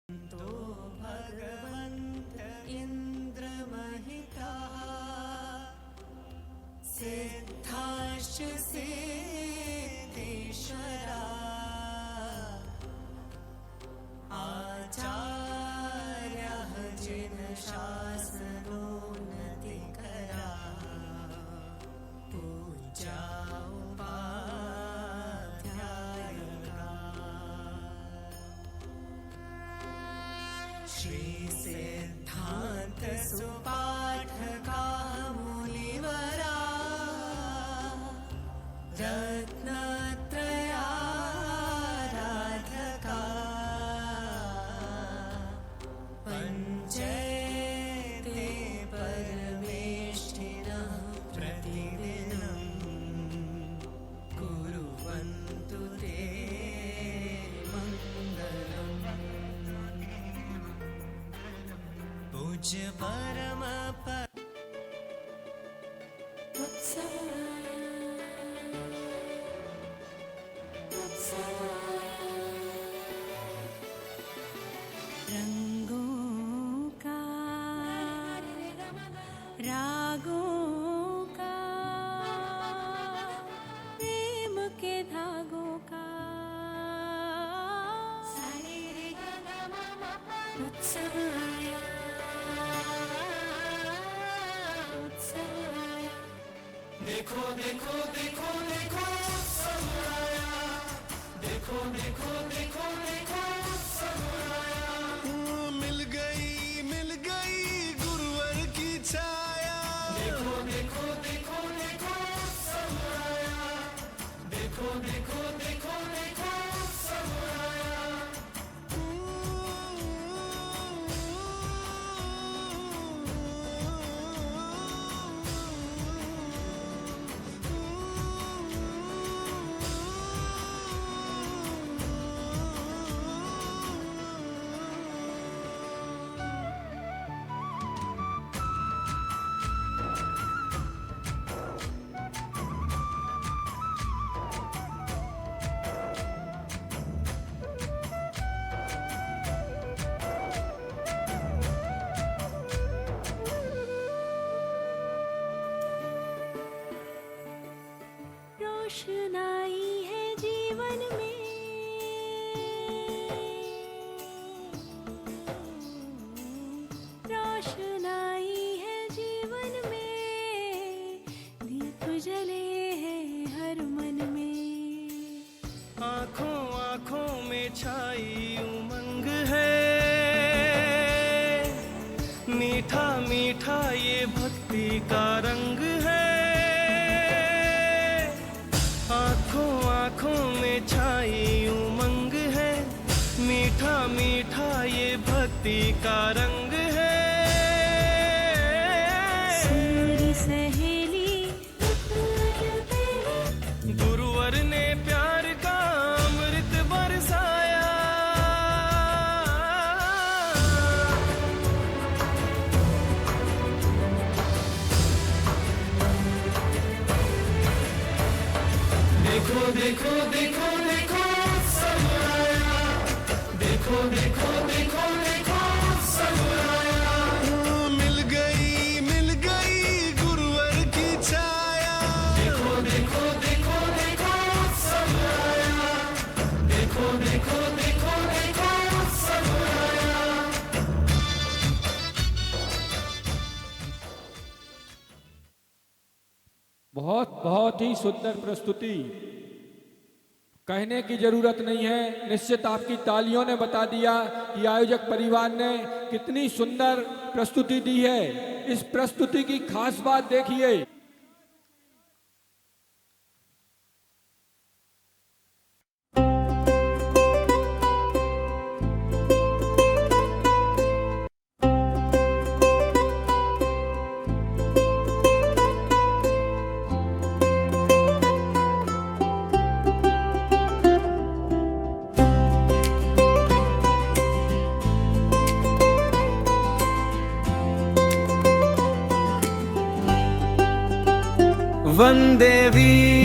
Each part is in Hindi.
तो भगवन्त इन्द्रमहितः सिद्धाश्च सिद्धेश्वरा आचार्यः जिनशासनोन्नतिकरा पूज्या उपाध्यायका श्री सिद्धान्त सुपाठका मुनिवरा रत्नत्रयाराधका पञ्चैते परमेष्ठिनः प्रतिदिनं कुर्वन्तु ते मङ्गलम्। पूज्य परम रंगों का रागों का प्रेम के धागों का उत्सव आया, उत्सव आया। देखो देखो देखो देखो उत्सव आया, देखो देखो देखो देखो उत्सव आया। मिल गई गुरुवर की छाया। देखो देखो देखो देखो उत्सव आया, देखो देखो देखो देखो उत्सव आया। रोशनाई है जीवन में, रोशनाई है जीवन में, दीप जले हैं हर मन में। आँखों आँखों में छाई उमंग है, मीठा मीठा ये भक्ति का रंग है। आँखों आँखों में छाई उमंग है, मीठा मीठा ये भक्ति का रंग है। सूरी सहेली गुरुवर ने प्यार का अमृत बरसाया। देखो देखो देखो देखो उत्सव आया, देखो देखो देखो देखो उत्सव आया। मिल गई गुरुवर की छाया। देखो देखो देखो देखो उत्सव आया, देखो देखो देखो देखो उत्सव आया। बहुत ही सुंदर प्रस्तुति, कहने की जरूरत नहीं है। निश्चित आपकी तालियों ने बता दिया कि आयोजक परिवार ने कितनी सुंदर प्रस्तुति दी है। इस प्रस्तुति की खास बात देखिए। वंदे वीतरागम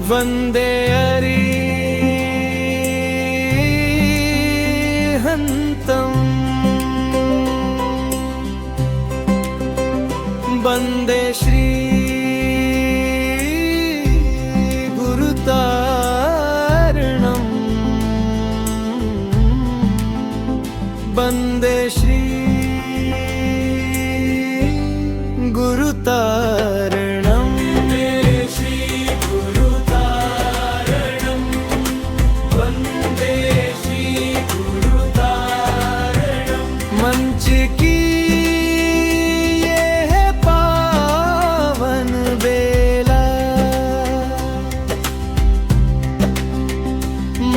वंदे अरिहन्तम् वंदे श्री गुरुतारणम् वंदे श्री गुरुतारणम् मंच की ये है पावन बेला,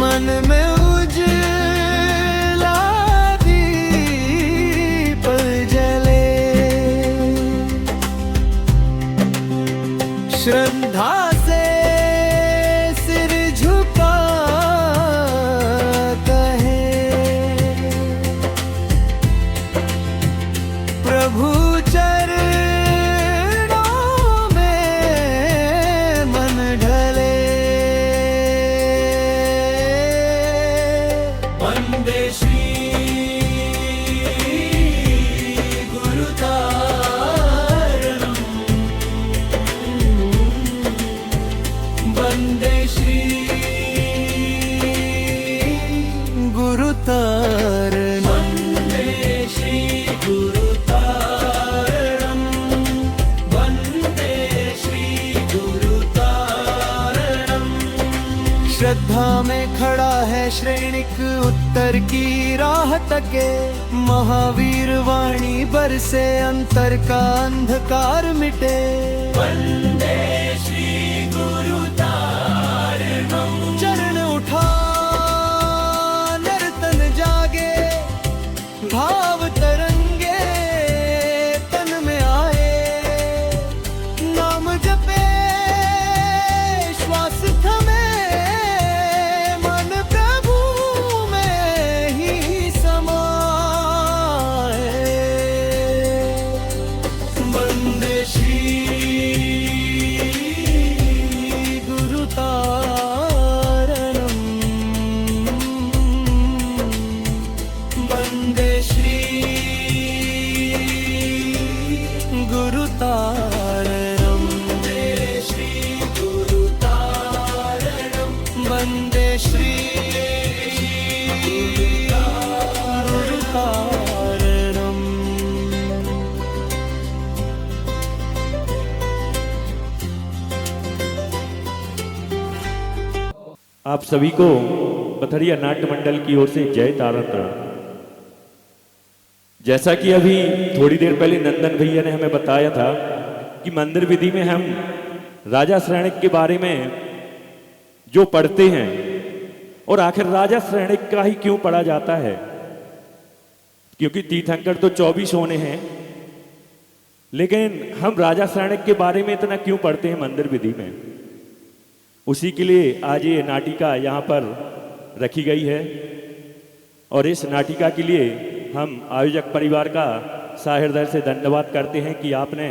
मन में उजला दीप जले, श्रद्धा से सिर झुका कहे प्रभु चरणों में मन ढले। वंदे श्री गुरुतारणम् वंदे श्री गुरुतारणम् वंदे श्री गुरुतारणम् वंदे श्री गुरुतारणम्। श्रद्धा में खड़ा है श्रेणिक उत्तर की राह तके, महावीर वाणी बरसे अंतर का अंधकार मिटे। वंदे श्री गुरुतारणम्। चरण उठा नर्तन जागे, भाव तरंगे तन में आए, नाम जपे श्वास थमे, मन प्रभु में ही समाए। वंदे श्री गुरुतारणम् वंदे श्री गुरुतारणम् वंदे श्री गुरुतारणम् वंदे श्री गुरुतारणम्। आप सभी को पथरिया नाट्य मंडल की ओर से जय तारातरण। जैसा कि अभी थोड़ी देर पहले नंदन भैया ने हमें बताया था कि मंदिर विधि में हम राजा श्रेणिक के बारे में जो पढ़ते हैं, और आखिर राजा श्रेणिक का ही क्यों पढ़ा जाता है, क्योंकि तीर्थंकर तो 24 होने हैं, लेकिन हम राजा श्रेणिक के बारे में इतना क्यों पढ़ते हैं मंदिर विधि में, उसी के लिए आज ये नाटिका यहाँ पर रखी गई है। और इस नाटिका के लिए हम आयोजक परिवार का साहृदय से धन्यवाद करते हैं कि आपने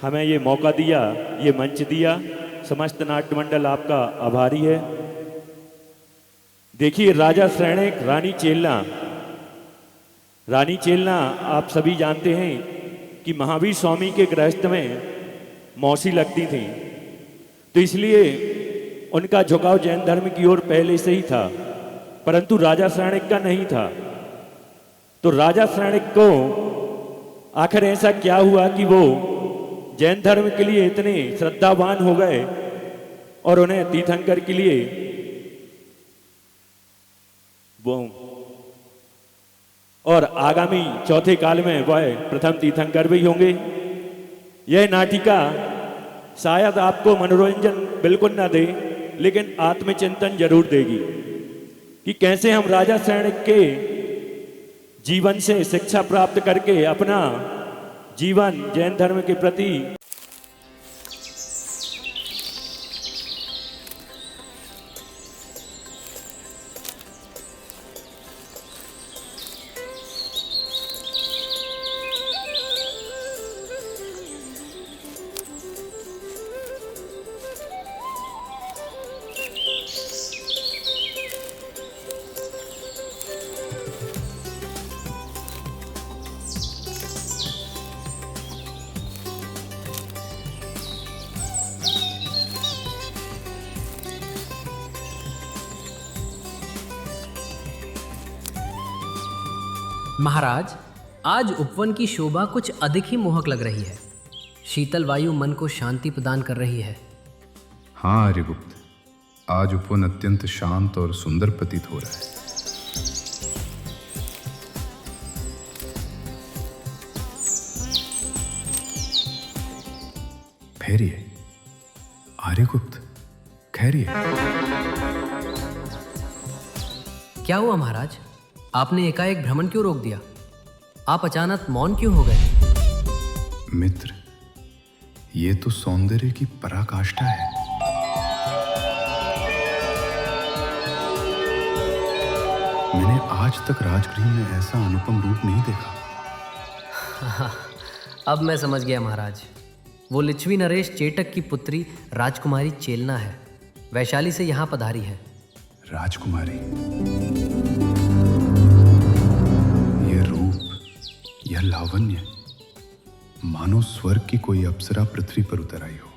हमें ये मौका दिया, ये मंच दिया। समस्त नाट्य मंडल आपका आभारी है। देखिए, राजा श्रेणिक रानी चेलना आप सभी जानते हैं कि महावीर स्वामी के गृहस्थ में मौसी लगती थी, तो इसलिए उनका झुकाव जैन धर्म की ओर पहले से ही था, परंतु राजा श्रेणिक का नहीं था। तो राजा श्रेणिक को आखिर ऐसा क्या हुआ कि वो जैन धर्म के लिए इतने श्रद्धावान हो गए और उन्हें तीर्थंकर के लिए वो और आगामी चौथे काल में वह प्रथम तीर्थंकर भी होंगे। यह नाटिका शायद आपको मनोरंजन बिल्कुल ना दे, लेकिन आत्मचिंतन जरूर देगी कि कैसे हम राजा श्रेणिक के जीवन से शिक्षा प्राप्त करके अपना जीवन जैन धर्म के प्रति महाराज, आज उपवन की शोभा कुछ अधिक ही मोहक लग रही है। शीतल वायु मन को शांति प्रदान कर रही है। हाँ आर्यगुप्त, आज उपवन अत्यंत शांत और सुंदर प्रतीत हो रहा है। ठहरिए आर्यगुप्त, ठहरिए। क्या हुआ महाराज? आपने एकाएक भ्रमण क्यों रोक दिया? आप अचानक मौन क्यों हो गए? मित्र, ये तो सौंदर्य की पराकाष्ठा है। मैंने आज तक राजगृह में ऐसा अनुपम रूप नहीं देखा। अब मैं समझ गया महाराज। वो लिच्छवी नरेश चेटक की पुत्री राजकुमारी चेलना है। वैशाली से यहाँ पधारी है। राजकुमारी, यह रूप, यह लावण्य, मानो स्वर्ग की कोई अप्सरा पृथ्वी पर उतर आई हो।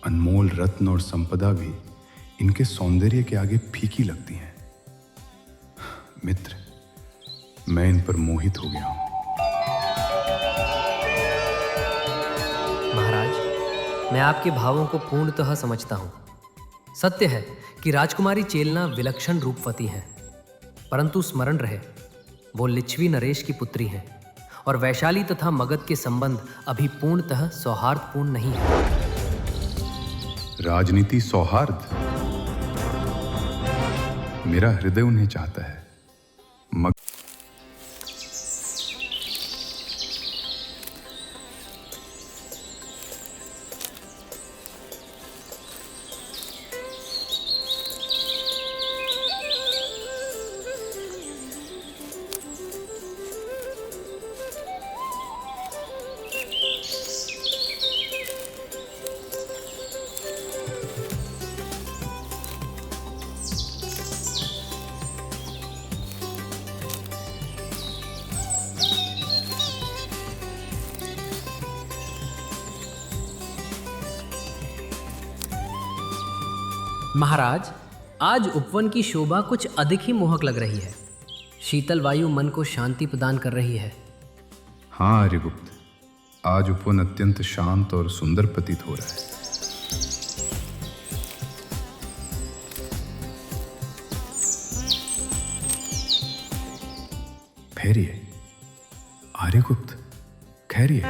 अनमोल रत्न और संपदा भी इनके सौंदर्य के आगे फीकी लगती हैं। मित्र, मैं इन पर मोहित हो गया हूं। महाराज, मैं आपके भावों को पूर्णतः समझता हूँ। सत्य है कि राजकुमारी चेलना विलक्षण रूपवती है, परंतु स्मरण रहे, वो लिच्छवी नरेश की पुत्री हैं और वैशाली तथा मगध के संबंध अभी पूर्णतः सौहार्दपूर्ण नहीं है। राजनीति सौहार्द? मेरा हृदय उन्हें चाहता है। महाराज, आज उपवन की शोभा कुछ अधिक ही मोहक लग रही है। शीतल वायु मन को शांति प्रदान कर रही है। हाँ आर्यगुप्त, आज उपवन अत्यंत शांत और सुंदर प्रतीत हो रहा है। ठहरिए आर्यगुप्त, ठहरिए।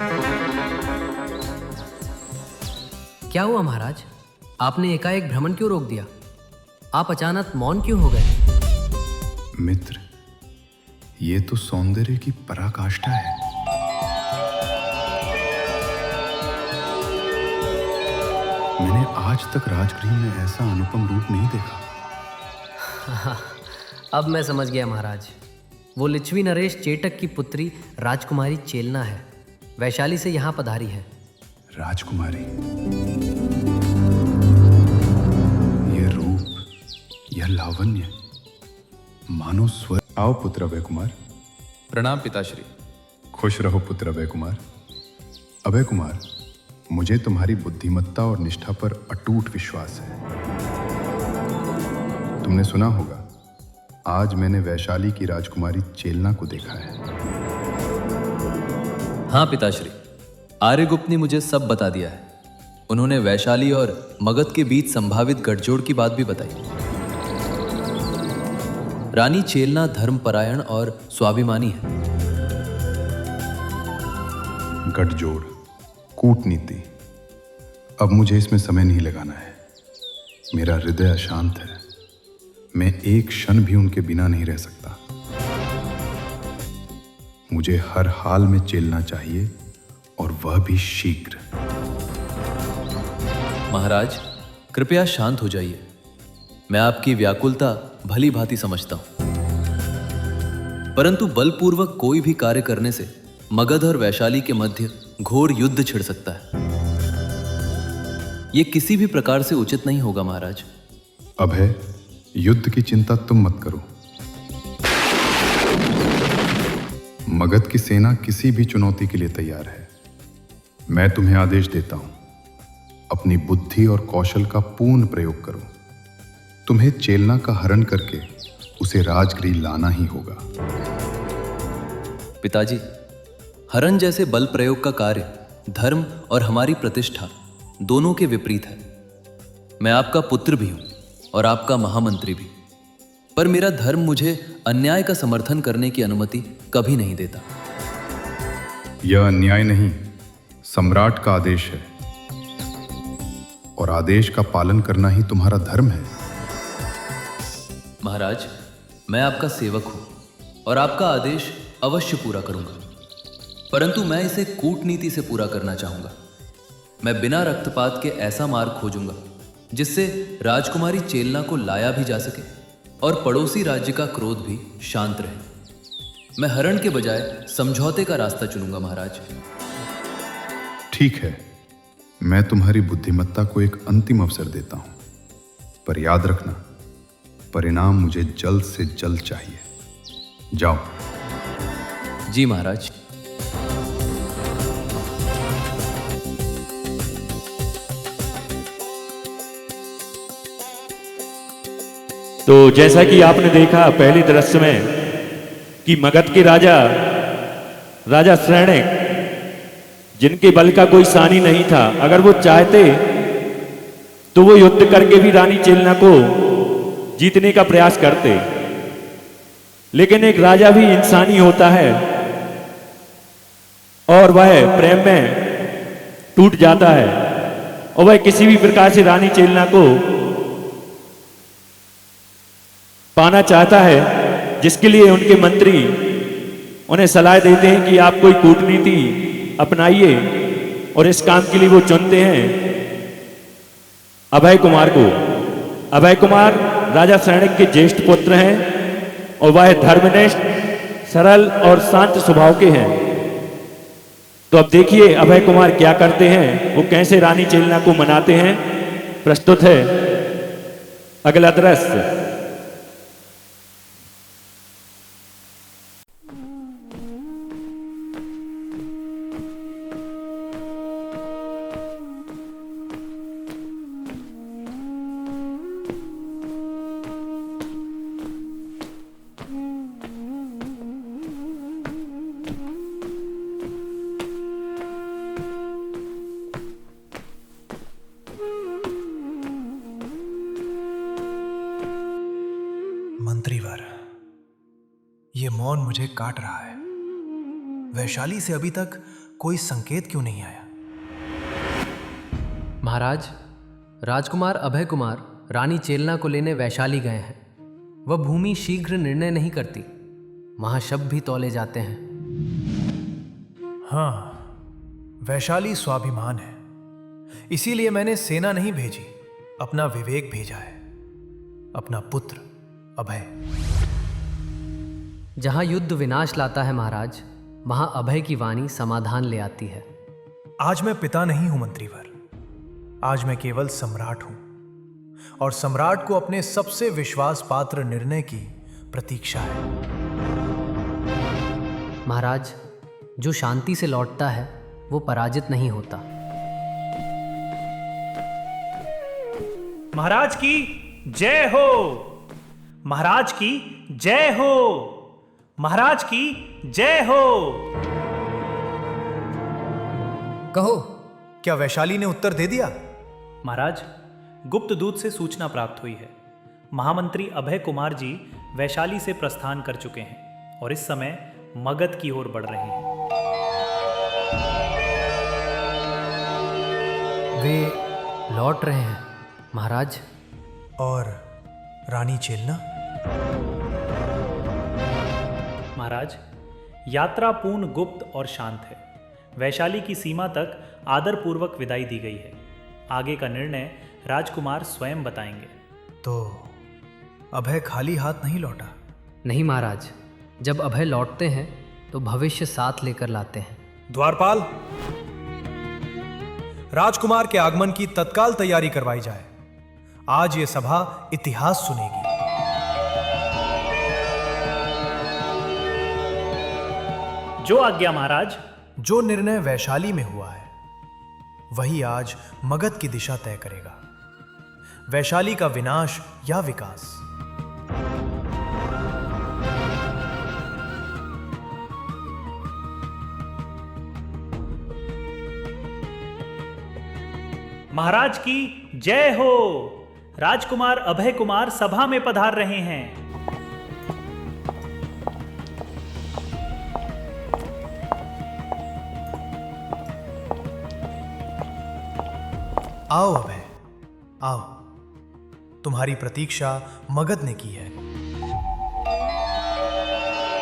क्या हुआ महाराज? आपने एकाएक भ्रमण क्यों रोक दिया? आप अचानक मौन क्यों हो गए? मित्र, ये तो सौंदर्य की पराकाष्ठा है। मैंने आज तक राजगृह में ऐसा अनुपम रूप नहीं देखा। अब मैं समझ गया महाराज। वो लिच्छवी नरेश चेटक की पुत्री राजकुमारी चेलना है। वैशाली से यहाँ पधारी है। राजकुमारी, यह रूप, यह लावण्य, मानो स्वर्ग। आओ पुत्र अभय कुमार। प्रणाम पिताश्री। खुश रहो पुत्र अभय कुमार। अभय कुमार, मुझे तुम्हारी बुद्धिमत्ता और निष्ठा पर अटूट विश्वास है। तुमने सुना होगा, आज मैंने वैशाली की राजकुमारी चेलना को देखा है। हाँ पिताश्री, आर्यगुप्त ने मुझे सब बता दिया है। उन्होंने वैशाली और मगध के बीच संभावित गठजोड़ की बात भी बताई। रानी चेलना धर्मपरायण और स्वाभिमानी है। गठजोड़, कूटनीति, अब मुझे इसमें समय नहीं लगाना है। मेरा हृदय अशांत है। मैं एक क्षण भी उनके बिना नहीं रह सकता। मुझे हर हाल में चेलना चाहिए, और वह भी शीघ्र। महाराज, कृपया शांत हो जाइए। मैं आपकी व्याकुलता भली भांति समझता हूं, परंतु बलपूर्वक कोई भी कार्य करने से मगध और वैशाली के मध्य घोर युद्ध छिड़ सकता है। यह किसी भी प्रकार से उचित नहीं होगा महाराज। अभय, युद्ध की चिंता तुम मत करो। मगध की सेना किसी भी चुनौती के लिए तैयार है। मैं तुम्हें आदेश देता हूं, अपनी बुद्धि और कौशल का पूर्ण प्रयोग करो। तुम्हें चेलना का हरण करके उसे राजगृह लाना ही होगा। पिताजी, हरण जैसे बल प्रयोग का कार्य धर्म और हमारी प्रतिष्ठा दोनों के विपरीत है। मैं आपका पुत्र भी हूं और आपका महामंत्री भी, पर मेरा धर्म मुझे अन्याय का समर्थन करने की अनुमति कभी नहीं देता। यह अन्याय नहीं, सम्राट का आदेश है, और आदेश का पालन करना ही तुम्हारा धर्म है। महाराज, मैं आपका सेवक हूं और आपका आदेश अवश्य पूरा करूंगा, परंतु मैं इसे कूटनीति से पूरा करना चाहूंगा। मैं बिना रक्तपात के ऐसा मार्ग खोजूंगा जिससे राजकुमारी चेलना को लाया भी जा सके और पड़ोसी राज्य का क्रोध भी शांत रहे। मैं हरण के बजाय समझौते का रास्ता चुनूंगा महाराज। ठीक है, मैं तुम्हारी बुद्धिमत्ता को एक अंतिम अवसर देता हूं, पर याद रखना, परिणाम मुझे जल्द से जल्द चाहिए। जाओ। जी महाराज। तो जैसा कि आपने देखा पहले दृश्य में कि मगध के राजा श्रेणिक, जिनके बल का कोई सानी नहीं था, अगर वो चाहते तो वो युद्ध करके भी रानी चेलना को जीतने का प्रयास करते, लेकिन एक राजा भी इंसानी होता है और वह प्रेम में टूट जाता है और वह किसी भी प्रकार से रानी चेलना को पाना चाहता है, जिसके लिए उनके मंत्री उन्हें सलाह देते हैं कि आप कोई कूटनीति अपनाइए, और इस काम के लिए वो चुनते हैं अभय कुमार को। अभय कुमार राजा श्रेणिक के ज्येष्ठ पुत्र हैं और वह धर्मनिष्ठ, सरल और शांत स्वभाव के हैं। तो अब देखिए अभय कुमार क्या करते हैं, वो कैसे रानी चेलना को मनाते हैं। प्रस्तुत है अगला दृश्य। मंत्रीवर, ये मौन मुझे काट रहा है। वैशाली से अभी तक कोई संकेत क्यों नहीं आया? महाराज, राजकुमार अभय कुमार रानी चेलना को लेने वैशाली गए हैं। वह भूमि शीघ्र निर्णय नहीं करती, वहां शब्द भी तौले जाते हैं। हाँ, वैशाली स्वाभिमान है, इसीलिए मैंने सेना नहीं भेजी, अपना विवेक भेजा है, अपना पुत्र अभय। जहां युद्ध विनाश लाता है महाराज, वहां अभय की वाणी समाधान ले आती है। आज मैं पिता नहीं हूं मंत्रीवर, आज मैं केवल सम्राट हूं, और सम्राट को अपने सबसे विश्वास पात्र निर्णय की प्रतीक्षा है। महाराज, जो शांति से लौटता है वो पराजित नहीं होता। महाराज की जय हो, महाराज की जय हो, महाराज की जय हो। कहो, क्या वैशाली ने उत्तर दे दिया? महाराज, गुप्त दूत से सूचना प्राप्त हुई है। महामंत्री अभय कुमार जी वैशाली से प्रस्थान कर चुके हैं और इस समय मगध की ओर बढ़ रहे हैं। वे लौट रहे हैं महाराज। और रानी चेलना? महाराज, यात्रा पूर्ण, गुप्त और शांत है। वैशाली की सीमा तक आदरपूर्वक विदाई दी गई है। आगे का निर्णय राजकुमार स्वयं बताएंगे। तो अभय खाली हाथ नहीं लौटा? नहीं महाराज, जब अभय लौटते हैं तो भविष्य साथ लेकर लाते हैं। द्वारपाल, राजकुमार के आगमन की तत्काल तैयारी करवाई जाए। आज ये सभा इतिहास सुनेगी। जो आज्ञा महाराज। जो निर्णय वैशाली में हुआ है वही आज मगध की दिशा तय करेगा। वैशाली का विनाश या विकास। महाराज की जय हो। राजकुमार अभय कुमार सभा में पधार रहे हैं। आओ अभय, आओ। तुम्हारी प्रतीक्षा मगध ने की है।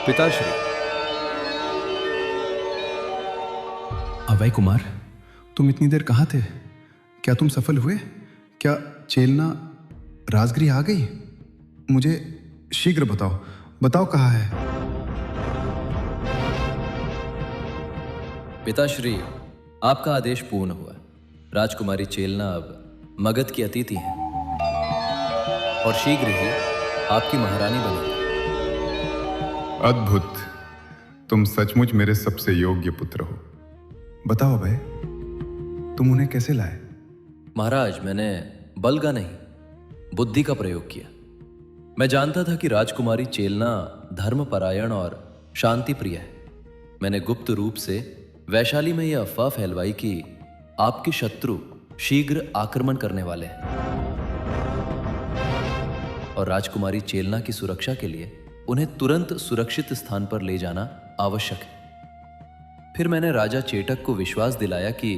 पिताश्री। अभय कुमार, तुम इतनी देर कहाँ थे? क्या तुम सफल हुए? क्या चेलना राजगृह आ गई? मुझे शीघ्र बताओ, बताओ कहाँ है? पिताश्री, आपका आदेश पूर्ण हुआ। राजकुमारी चेलना अब मगध की अतिथि हैं और शीघ्र ही आपकी महारानी बनेगी। अद्भुत, तुम सचमुच मेरे सबसे योग्य पुत्र हो। बताओ भाई, तुम उन्हें कैसे लाए? महाराज, मैंने बल का नहीं, बुद्धि का प्रयोग किया। मैं जानता था कि राजकुमारी चेलना धर्मपरायण और शांति प्रिय है। मैंने गुप्त रूप से वैशाली में यह अफवाह फैलवाई कि आपके शत्रु शीघ्र आक्रमण करने वाले हैं और राजकुमारी चेलना की सुरक्षा के लिए उन्हें तुरंत सुरक्षित स्थान पर ले जाना आवश्यक है। फिर मैंने राजा चेटक को विश्वास दिलाया कि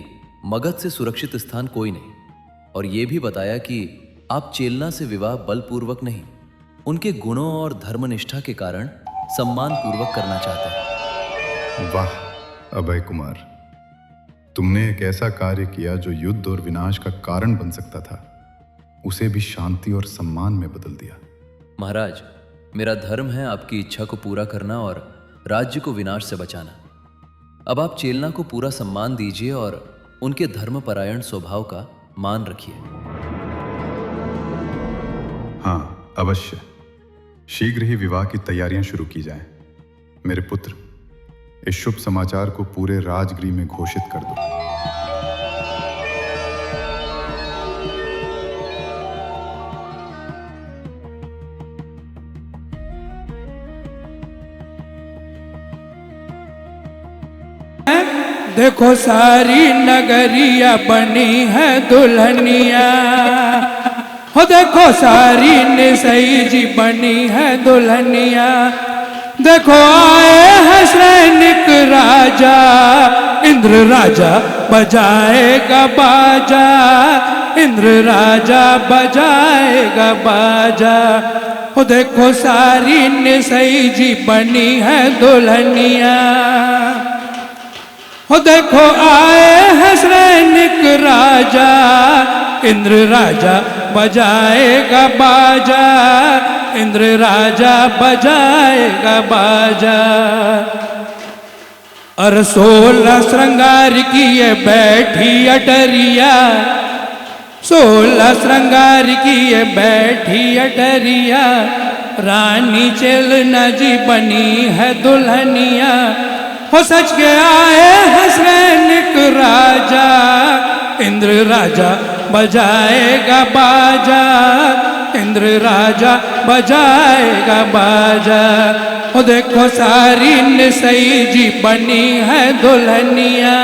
मगध से सुरक्षित स्थान कोई नहीं, और यह भी बताया कि आप चेलना से विवाह बलपूर्वक नहीं, उनके गुणों और धर्मनिष्ठा के कारण सम्मान पूर्वक करना चाहते हैं। वाह अभय कुमार, तुमने एक ऐसा कार्य किया जो युद्ध और विनाश का कारण बन सकता था, उसे भी शांति और सम्मान में बदल दिया। महाराज, मेरा धर्म है आपकी इच्छा को पूरा करना और राज्य को विनाश से बचाना। अब आप चेलना को पूरा सम्मान दीजिए और उनके धर्मपरायण स्वभाव का मान रखिए। हाँ अवश्य, शीघ्र ही विवाह की तैयारियां शुरू की जाएं। मेरे पुत्र, इस शुभ समाचार को पूरे राजगृह में घोषित कर दो। देखो सारी नगरिया बनी है दुल्हनिया, हो देखो सारी निसई जी बनी है दुल्हनिया। देखो आए हैं सैनिक राजा, इंद्र राजा बजाएगा बाजा, इंद्र राजा बजाएगा बाजा। हो देखो सारी निसई जी बनी है दुल्हनिया, हो देखो आए हैं सैनिक राजा, इंद्र राजा बजाएगा बाजा, इंद्र राजा बजाएगा बाजा। और 16 श्रृंगार की ये बैठी अटरिया, 16 श्रृंगार की ये बैठी अटरिया, रानी चेलना जी बनी है दुल्हनिया। हो सच के आए हैं सैनिक राजा, इंद्र राजा बजाएगा बाजा, इंद्र राजा बजाएगा बाजा। हो देखो सारी निसई जी बनी है दुल्हनिया।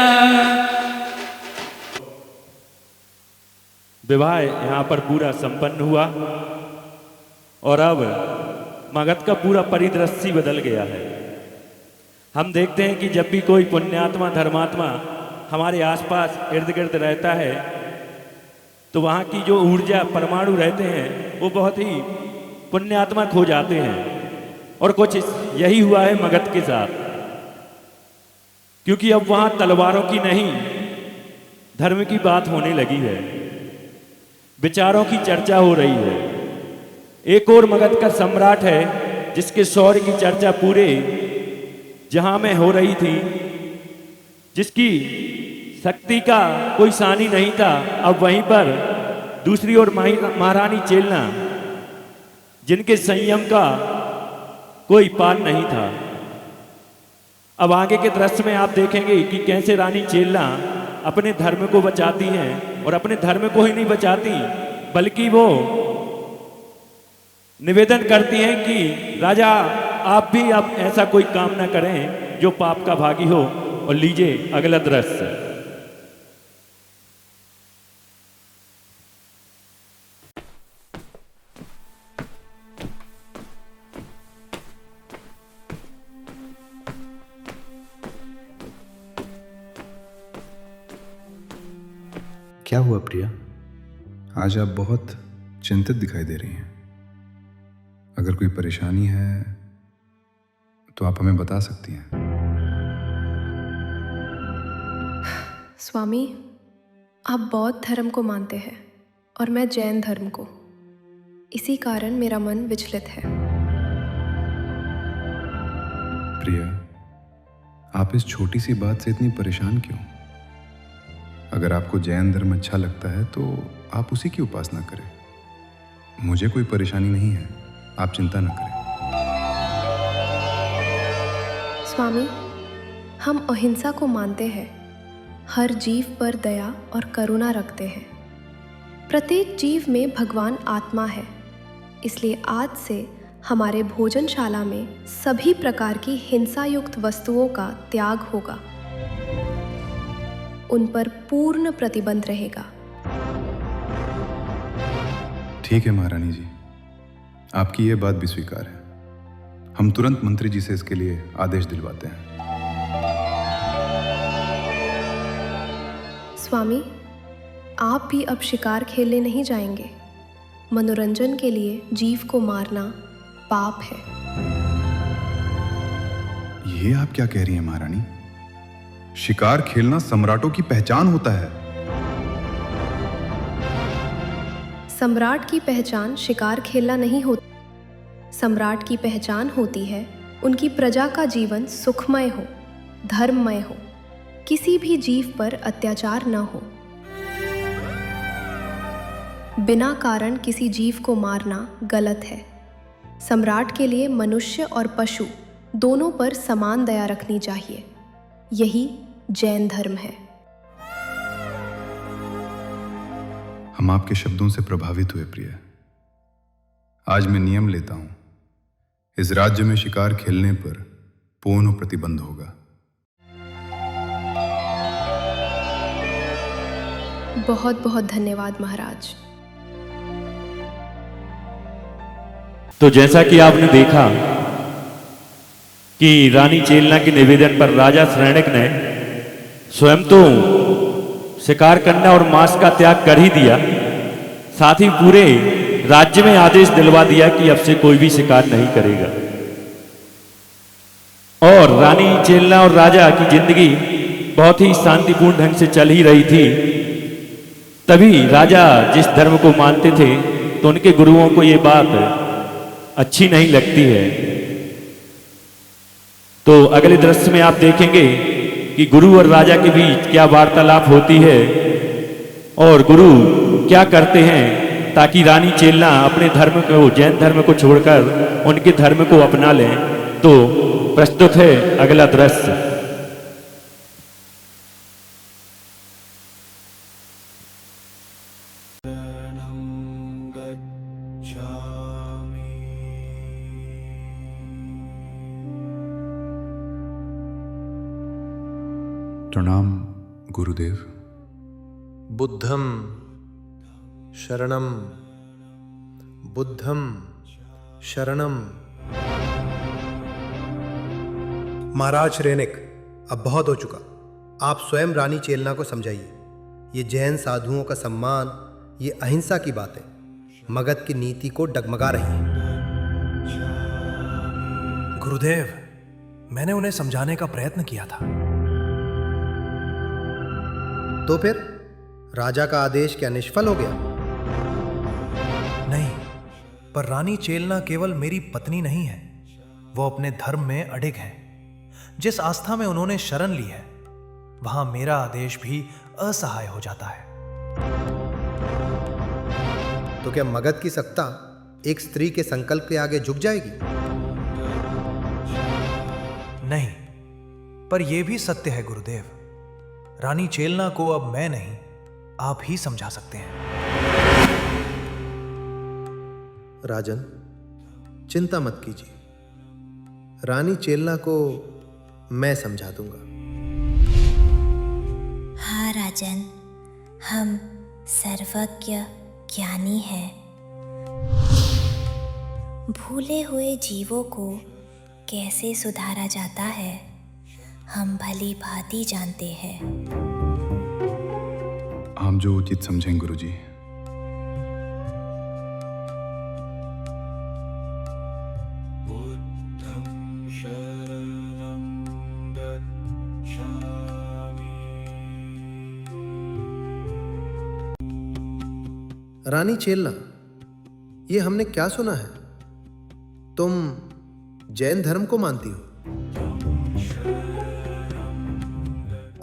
विवाह यहाँ पर पूरा संपन्न हुआ और अब मगध का पूरा परिदृश्य बदल गया है। हम देखते हैं कि जब भी कोई पुण्यात्मा धर्मात्मा हमारे आसपास इर्द गिर्द रहता है तो वहाँ की जो ऊर्जा परमाणु रहते हैं वो बहुत ही पुण्यात्मा खो जाते हैं। और कुछ यही हुआ है मगध के साथ, क्योंकि अब वहाँ तलवारों की नहीं धर्म की बात होने लगी है, विचारों की चर्चा हो रही है। एक और मगध का सम्राट है जिसके शौर्य की चर्चा पूरे जहां में हो रही थी, जिसकी शक्ति का कोई सानी नहीं था। अब वहीं पर दूसरी ओर महारानी चेलना, जिनके संयम का कोई पार नहीं था। अब आगे के दृश्य में आप देखेंगे कि कैसे रानी चेलना अपने धर्म को बचाती हैं, और अपने धर्म को ही नहीं बचाती बल्कि वो निवेदन करती हैं कि राजा आप भी अब ऐसा कोई काम ना करें जो पाप का भागी हो। और लीजिए अगला दृश्य। क्या हुआ प्रिया? आज आप बहुत चिंतित दिखाई दे रही हैं। अगर कोई परेशानी है तो आप हमें बता सकती हैं। स्वामी, आप बौद्ध धर्म को मानते हैं और मैं जैन धर्म को। इसी कारण मेरा मन विचलित है। प्रिया, आप इस छोटी सी बात से इतनी परेशान क्यों? अगर आपको जैन धर्म अच्छा लगता है तो आप उसी की उपासना करें। मुझे कोई परेशानी नहीं है, आप चिंता न करें। स्वामी, हम अहिंसा को मानते हैं, हर जीव पर दया और करुणा रखते हैं। प्रत्येक जीव में भगवान आत्मा है, इसलिए आज से हमारे भोजनशाला में सभी प्रकार की हिंसा युक्त वस्तुओं का त्याग होगा। उन पर पूर्ण प्रतिबंध रहेगा। ठीक है महारानी जी, आपकी ये बात भी स्वीकार है। हम तुरंत मंत्री जी से इसके लिए आदेश दिलवाते हैं। स्वामी, आप भी अब शिकार खेलने नहीं जाएंगे। मनोरंजन के लिए जीव को मारना पाप है। ये आप क्या कह रही हैं महारानी? शिकार खेलना सम्राटों की पहचान होता है। सम्राट की पहचान शिकार खेलना नहीं होती। सम्राट की पहचान होती है उनकी प्रजा का जीवन सुखमय हो, धर्ममय हो, किसी भी जीव पर अत्याचार न हो। बिना कारण किसी जीव को मारना गलत है। सम्राट के लिए मनुष्य और पशु दोनों पर समान दया रखनी चाहिए। यही जैन धर्म है। हम आपके शब्दों से प्रभावित हुए प्रिय। आज मैं नियम लेता हूं, इस राज्य में शिकार खेलने पर पूर्ण प्रतिबंध होगा। बहुत बहुत धन्यवाद महाराज। तो जैसा कि आपने देखा कि रानी चेलना के निवेदन पर राजा शरणिक ने स्वयं तो शिकार करना और मांस का त्याग कर ही दिया, साथ ही पूरे राज्य में आदेश दिलवा दिया कि अब से कोई भी शिकार नहीं करेगा। और रानी चेलना और राजा की जिंदगी बहुत ही शांतिपूर्ण ढंग से चल ही रही थी। तभी राजा जिस धर्म को मानते थे तो उनके गुरुओं को ये बात अच्छी नहीं लगती है। तो अगले दृश्य में आप देखेंगे कि गुरु और राजा के बीच क्या वार्तालाप होती है और गुरु क्या करते हैं ताकि रानी चेलना अपने धर्म को, जैन धर्म को छोड़कर उनके धर्म को अपना लें। तो प्रस्तुत है अगला दृश्य। प्रणाम गुरुदेव। बुद्धम शरणम, बुद्धम शरणम। महाराज श्रेनिक, अब बहुत हो चुका। आप स्वयं रानी चेलना को समझाइए। ये जैन साधुओं का सम्मान, ये अहिंसा की बातें मगध की नीति को डगमगा रही हैं। गुरुदेव, मैंने उन्हें समझाने का प्रयत्न किया था। तो फिर राजा का आदेश क्या निष्फल हो गया? नहीं, पर रानी चेलना केवल मेरी पत्नी नहीं है, वो अपने धर्म में अडिग है। जिस आस्था में उन्होंने शरण ली है, वहां मेरा आदेश भी असहाय हो जाता है। तो क्या मगध की सत्ता एक स्त्री के संकल्प के आगे झुक जाएगी? नहीं, पर यह भी सत्य है गुरुदेव, रानी चेलना को अब मैं नहीं, आप ही समझा सकते हैं। राजन, चिंता मत कीजिए, रानी चेलना को मैं समझा दूंगा। हाँ राजन, हम सर्वज्ञ ज्ञानी हैं। भूले हुए जीवों को कैसे सुधारा जाता है, हम भली भांति जानते हैं। आप जो उचित समझें गुरुजी। रानी चेलना, ये हमने क्या सुना है? तुम जैन धर्म को मानती हो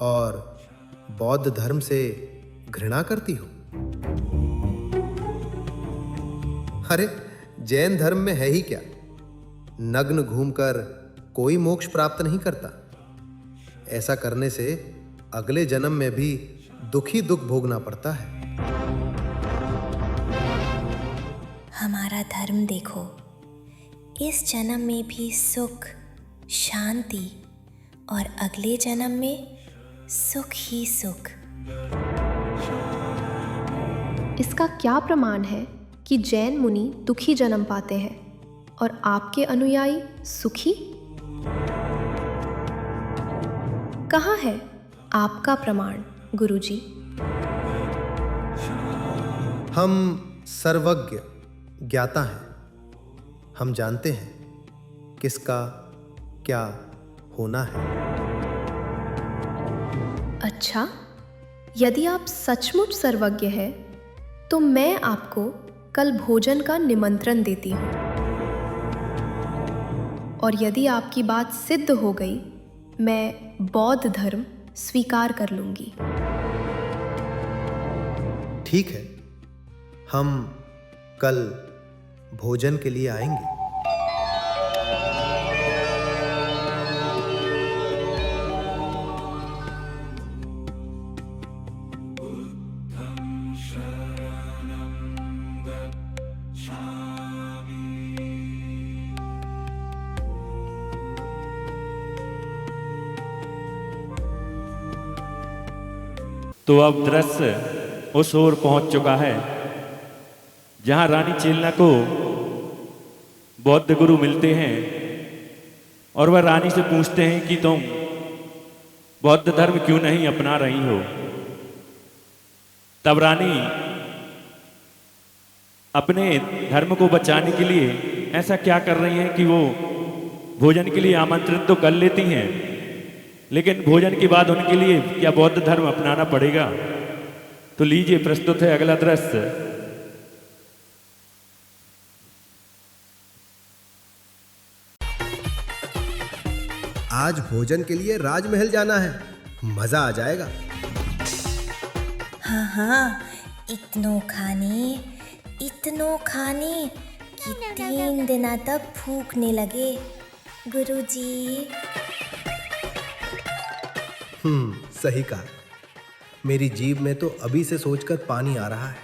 और बौद्ध धर्म से घृणा करती हो। अरे जैन धर्म में है ही क्या, नग्न घूमकर कोई मोक्ष प्राप्त नहीं करता। ऐसा करने से अगले जन्म में भी दुख ही दुख भोगना पड़ता है। हमारा धर्म देखो, इस जन्म में भी सुख, शांति और अगले जन्म में सुख ही सुख। इसका क्या प्रमाण है कि जैन मुनि दुखी जन्म पाते हैं और आपके अनुयायी सुखी? कहाँ है आपका प्रमाण गुरुजी? हम सर्वज्ञ ज्ञाता हैं। हम जानते हैं किसका क्या होना है। अच्छा, यदि आप सचमुच सर्वज्ञ हैं, तो मैं आपको कल भोजन का निमंत्रण देती हूँ। और यदि आपकी बात सिद्ध हो गई, मैं बौद्ध धर्म स्वीकार कर लूंगी। ठीक है, हम कल भोजन के लिए आएंगे। तो अब दृश्य उस ओर पहुंच चुका है जहां रानी चेलना को बौद्ध गुरु मिलते हैं और वह रानी से पूछते हैं कि तुम बौद्ध धर्म क्यों नहीं अपना रही हो। तब रानी अपने धर्म को बचाने के लिए ऐसा क्या कर रही हैं कि वो भोजन के लिए आमंत्रित तो कर लेती हैं, लेकिन भोजन के बाद उनके लिए क्या बौद्ध धर्म अपनाना पड़ेगा। तो लीजिए, प्रस्तुत है अगला दृश्य। आज भोजन के लिए राजमहल जाना है, मजा आ जाएगा। हाँ हाँ, इतनो खाने कि 3 दिन तक भूखने लगे गुरुजी। सही कहा। मेरी जीभ में तो अभी से सोचकर पानी आ रहा है।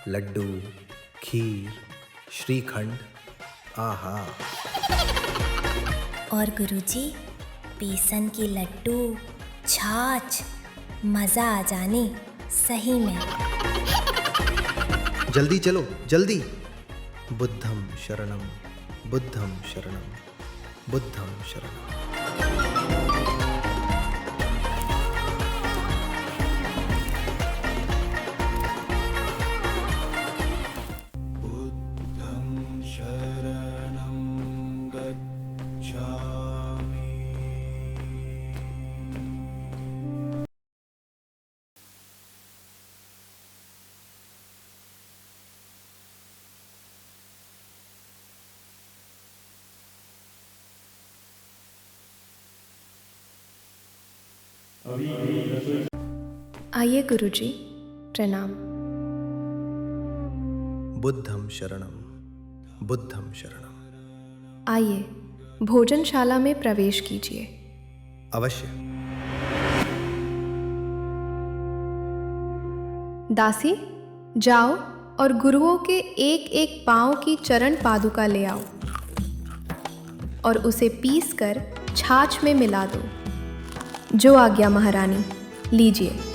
लड्डू, खीर, श्रीखंड, आहा। और गुरुजी, बेसन के लड्डू, छाछ, मजा आ जाने सही में। जल्दी चलो, जल्दी। बुद्धम शरणम, बुद्धम शरणम, बुद्धम शरणम। आइए गुरुजी, प्रणाम। बुद्धम शरणम, बुद्धम शरणम। आइए, भोजनशाला में प्रवेश कीजिए। अवश्य। दासी, जाओ और गुरुओं के एक एक पांव की चरण पादुका ले आओ और उसे पीसकर छाछ में मिला दो। जो आज्ञा महारानी, लीजिए।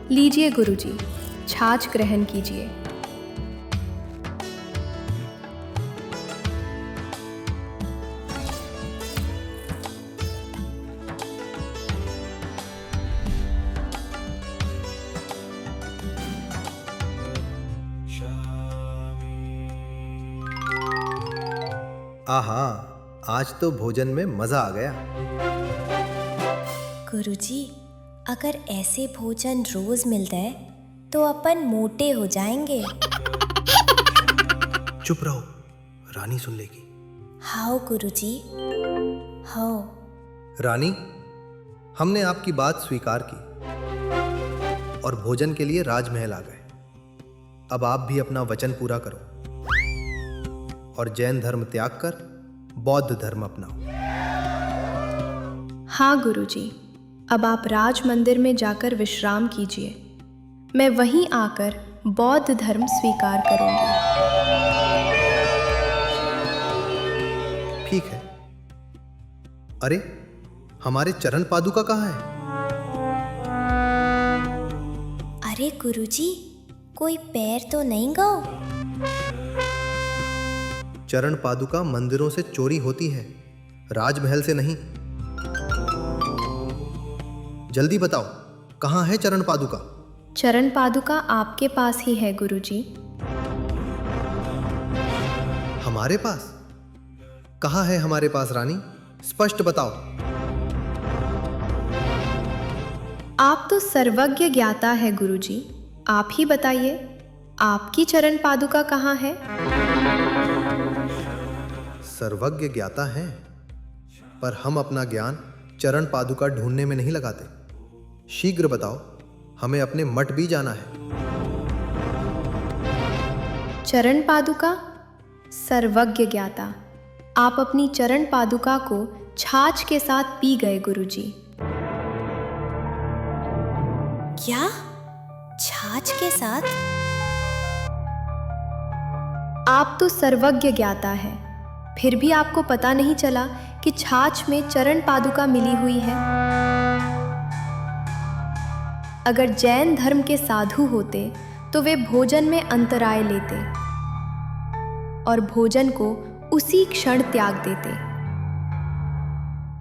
लीजिए गुरुजी, छाछ ग्रहण कीजिए। आहा, आज तो भोजन में मजा आ गया। गुरुजी, अगर ऐसे भोजन रोज मिल जाए तो अपन मोटे हो जाएंगे। चुप रहो, रानी सुन लेगी। हाओ गुरुजी, हाओ। रानी, हमने आपकी बात स्वीकार की और भोजन के लिए राजमहल आ गए। अब आप भी अपना वचन पूरा करो और जैन धर्म त्याग कर बौद्ध धर्म अपनाओ। हाँ गुरुजी, अब आप राज मंदिर में जाकर विश्राम कीजिए। मैं वहीं आकर बौद्ध धर्म स्वीकार करूंगी। ठीक है। अरे, हमारे चरण पादुका कहाँ है? अरे गुरुजी, कोई पैर तो नहीं गो? चरण पादुका मंदिरों से चोरी होती है, राजमहल से नहीं। जल्दी बताओ, कहाँ है चरण पादुका? चरण पादुका आपके पास ही है गुरुजी। हमारे पास? कहाँ है हमारे पास रानी? स्पष्ट बताओ। आप तो सर्वज्ञ ज्ञाता है गुरुजी, आप ही बताइए, आपकी चरण पादुका कहाँ है? सर्वज्ञ ज्ञाता हैं, पर हम अपना ज्ञान चरण पादुका ढूंढने में नहीं लगाते। शीघ्र बताओ, हमें अपने मठ भी जाना है। चरण पादुका? सर्वज्ञ ज्ञाता, आप अपनी चरण पादुका को छाछ के साथ पी गए गुरुजी। क्या? छाछ के साथ? आप तो सर्वज्ञ ज्ञाता है, फिर भी आपको पता नहीं चला कि छाछ में चरण पादुका मिली हुई है। अगर जैन धर्म के साधु होते तो वे भोजन में अंतराय लेते और भोजन को उसी क्षण त्याग देते,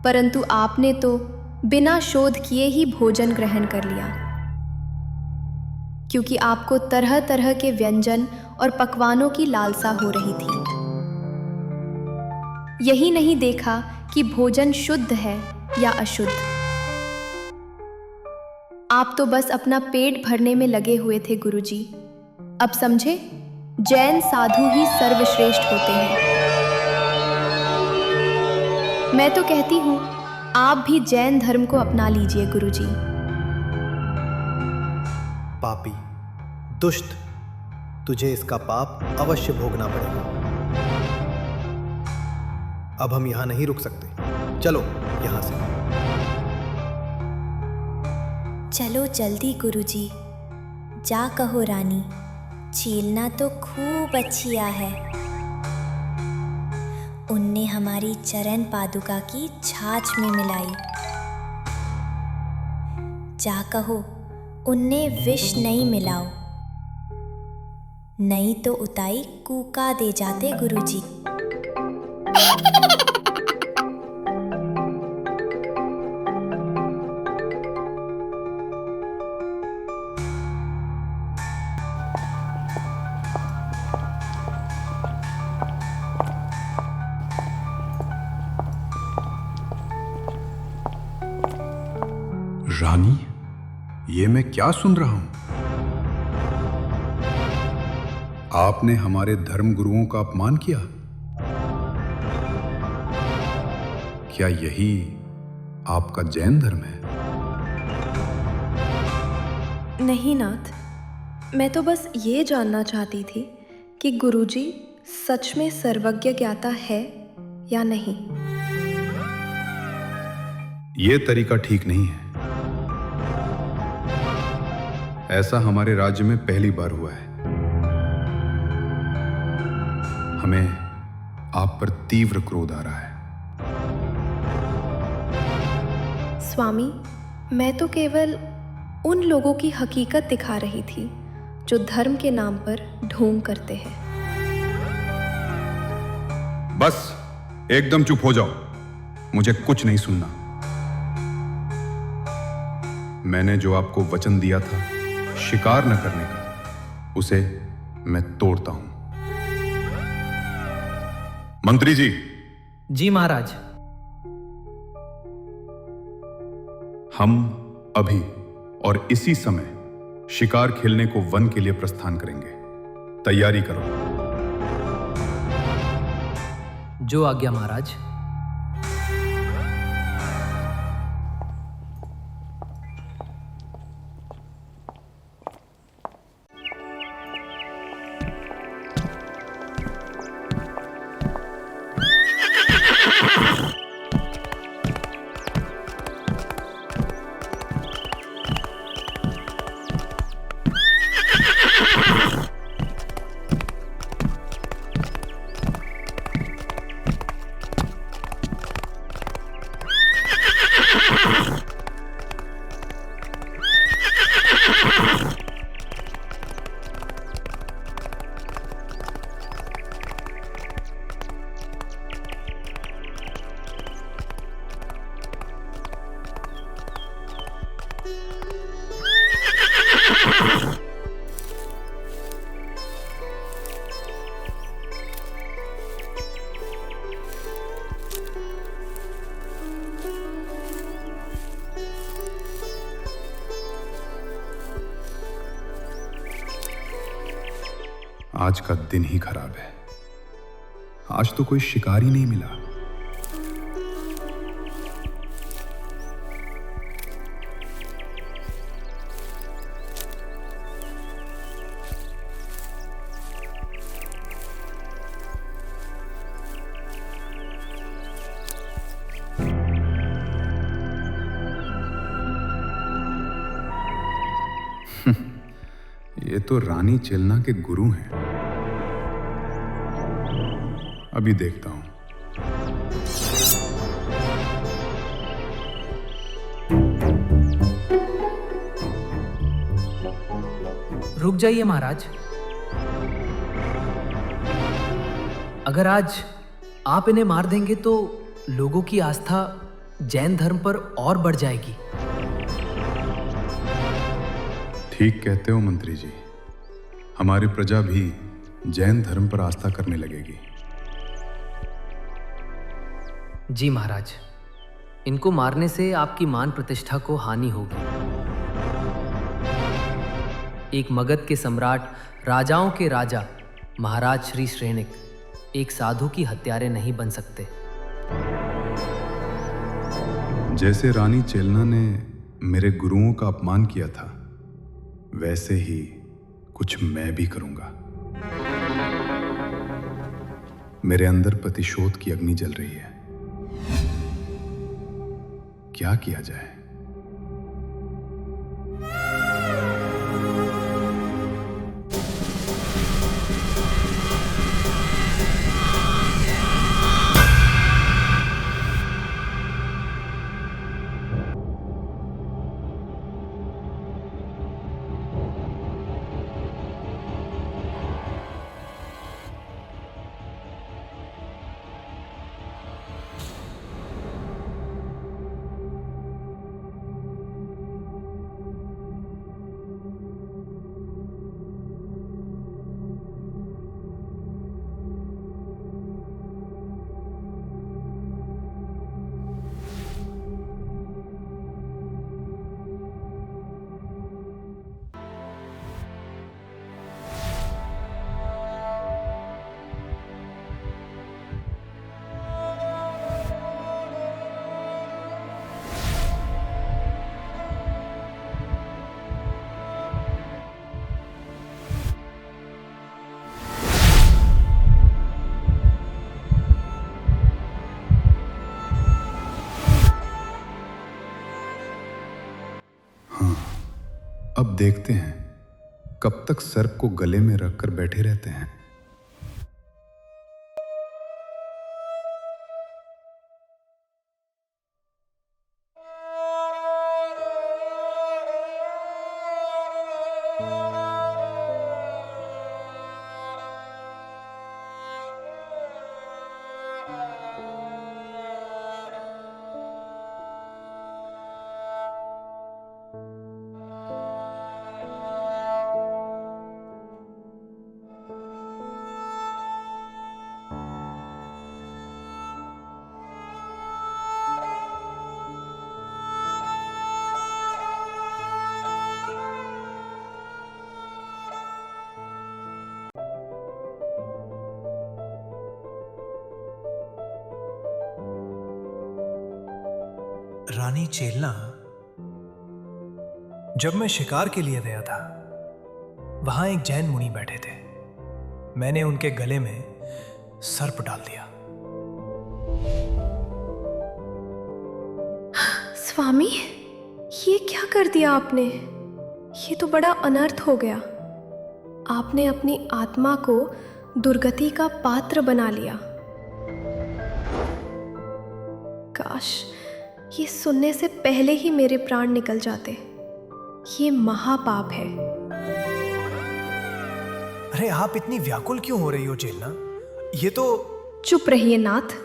परंतु आपने तो बिना शोध किए ही भोजन ग्रहण कर लिया, क्योंकि आपको तरह तरह के व्यंजन और पकवानों की लालसा हो रही थी। यही नहीं देखा कि भोजन शुद्ध है या अशुद्ध। आप तो बस अपना पेट भरने में लगे हुए थे गुरुजी। अब समझे, जैन साधु ही सर्वश्रेष्ठ होते हैं। मैं तो कहती हूं, आप भी जैन धर्म को अपना लीजिए गुरुजी। पापी, दुष्ट, तुझे इसका पाप अवश्य भोगना पड़ेगा। अब हम यहां नहीं रुक सकते, चलो यहां से। चलो जल्दी गुरुजी, जा कहो रानी, चेलना तो खूब अच्छिया है। उनने हमारी चरण पादुका की छाछ में मिलाई। जा कहो, उनने विष नहीं मिलाओ, नहीं तो उताई कूका दे जाते गुरुजी। रानी, ये मैं क्या सुन रहा हूं? आपने हमारे धर्म गुरुओं का अपमान किया। क्या यही आपका जैन धर्म है? नहीं नाथ, मैं तो बस ये जानना चाहती थी कि गुरुजी सच में सर्वज्ञ ज्ञाता है या नहीं। ये तरीका ठीक नहीं है। ऐसा हमारे राज्य में पहली बार हुआ है। हमें आप पर तीव्र क्रोध आ रहा है। स्वामी, मैं तो केवल उन लोगों की हकीकत दिखा रही थी जो धर्म के नाम पर ढोंग करते हैं। बस एकदम चुप हो जाओ, मुझे कुछ नहीं सुनना। मैंने जो आपको वचन दिया था शिकार न करने का, उसे मैं तोड़ता हूं। मंत्री जी। जी महाराज। हम अभी और इसी समय शिकार खेलने को वन के लिए प्रस्थान करेंगे। तैयारी करो। जो आज्ञा महाराज। आज का दिन ही खराब है। आज तो कोई शिकार ही नहीं मिला। ये तो रानी चेलना के गुरु हैं। अभी देखता हूं। रुक जाइए महाराज। अगर आज आप इन्हें मार देंगे तो लोगों की आस्था जैन धर्म पर और बढ़ जाएगी। ठीक कहते हो मंत्री जी, हमारी प्रजा भी जैन धर्म पर आस्था करने लगेगी। जी महाराज, इनको मारने से आपकी मान प्रतिष्ठा को हानि होगी। एक मगध के सम्राट, राजाओं के राजा महाराज श्री श्रेणिक एक साधु की हत्यारे नहीं बन सकते। जैसे रानी चेलना ने मेरे गुरुओं का अपमान किया था, वैसे ही कुछ मैं भी करूंगा। मेरे अंदर प्रतिशोध की अग्नि जल रही है। क्या किया जाए? अब देखते हैं कब तक सर्प को गले में रखकर बैठे रहते हैं। रानी चेलना, जब मैं शिकार के लिए गया था, वहां एक जैन मुनि बैठे थे। मैंने उनके गले में सर्प डाल दिया। स्वामी, ये क्या कर दिया आपने? ये तो बड़ा अनर्थ हो गया। आपने अपनी आत्मा को दुर्गति का पात्र बना लिया। काश ये सुनने से पहले ही मेरे प्राण निकल जाते। ये महापाप है। अरे आप इतनी व्याकुल क्यों हो रही हो चेलना? ये तो... चुप रहिए नाथ।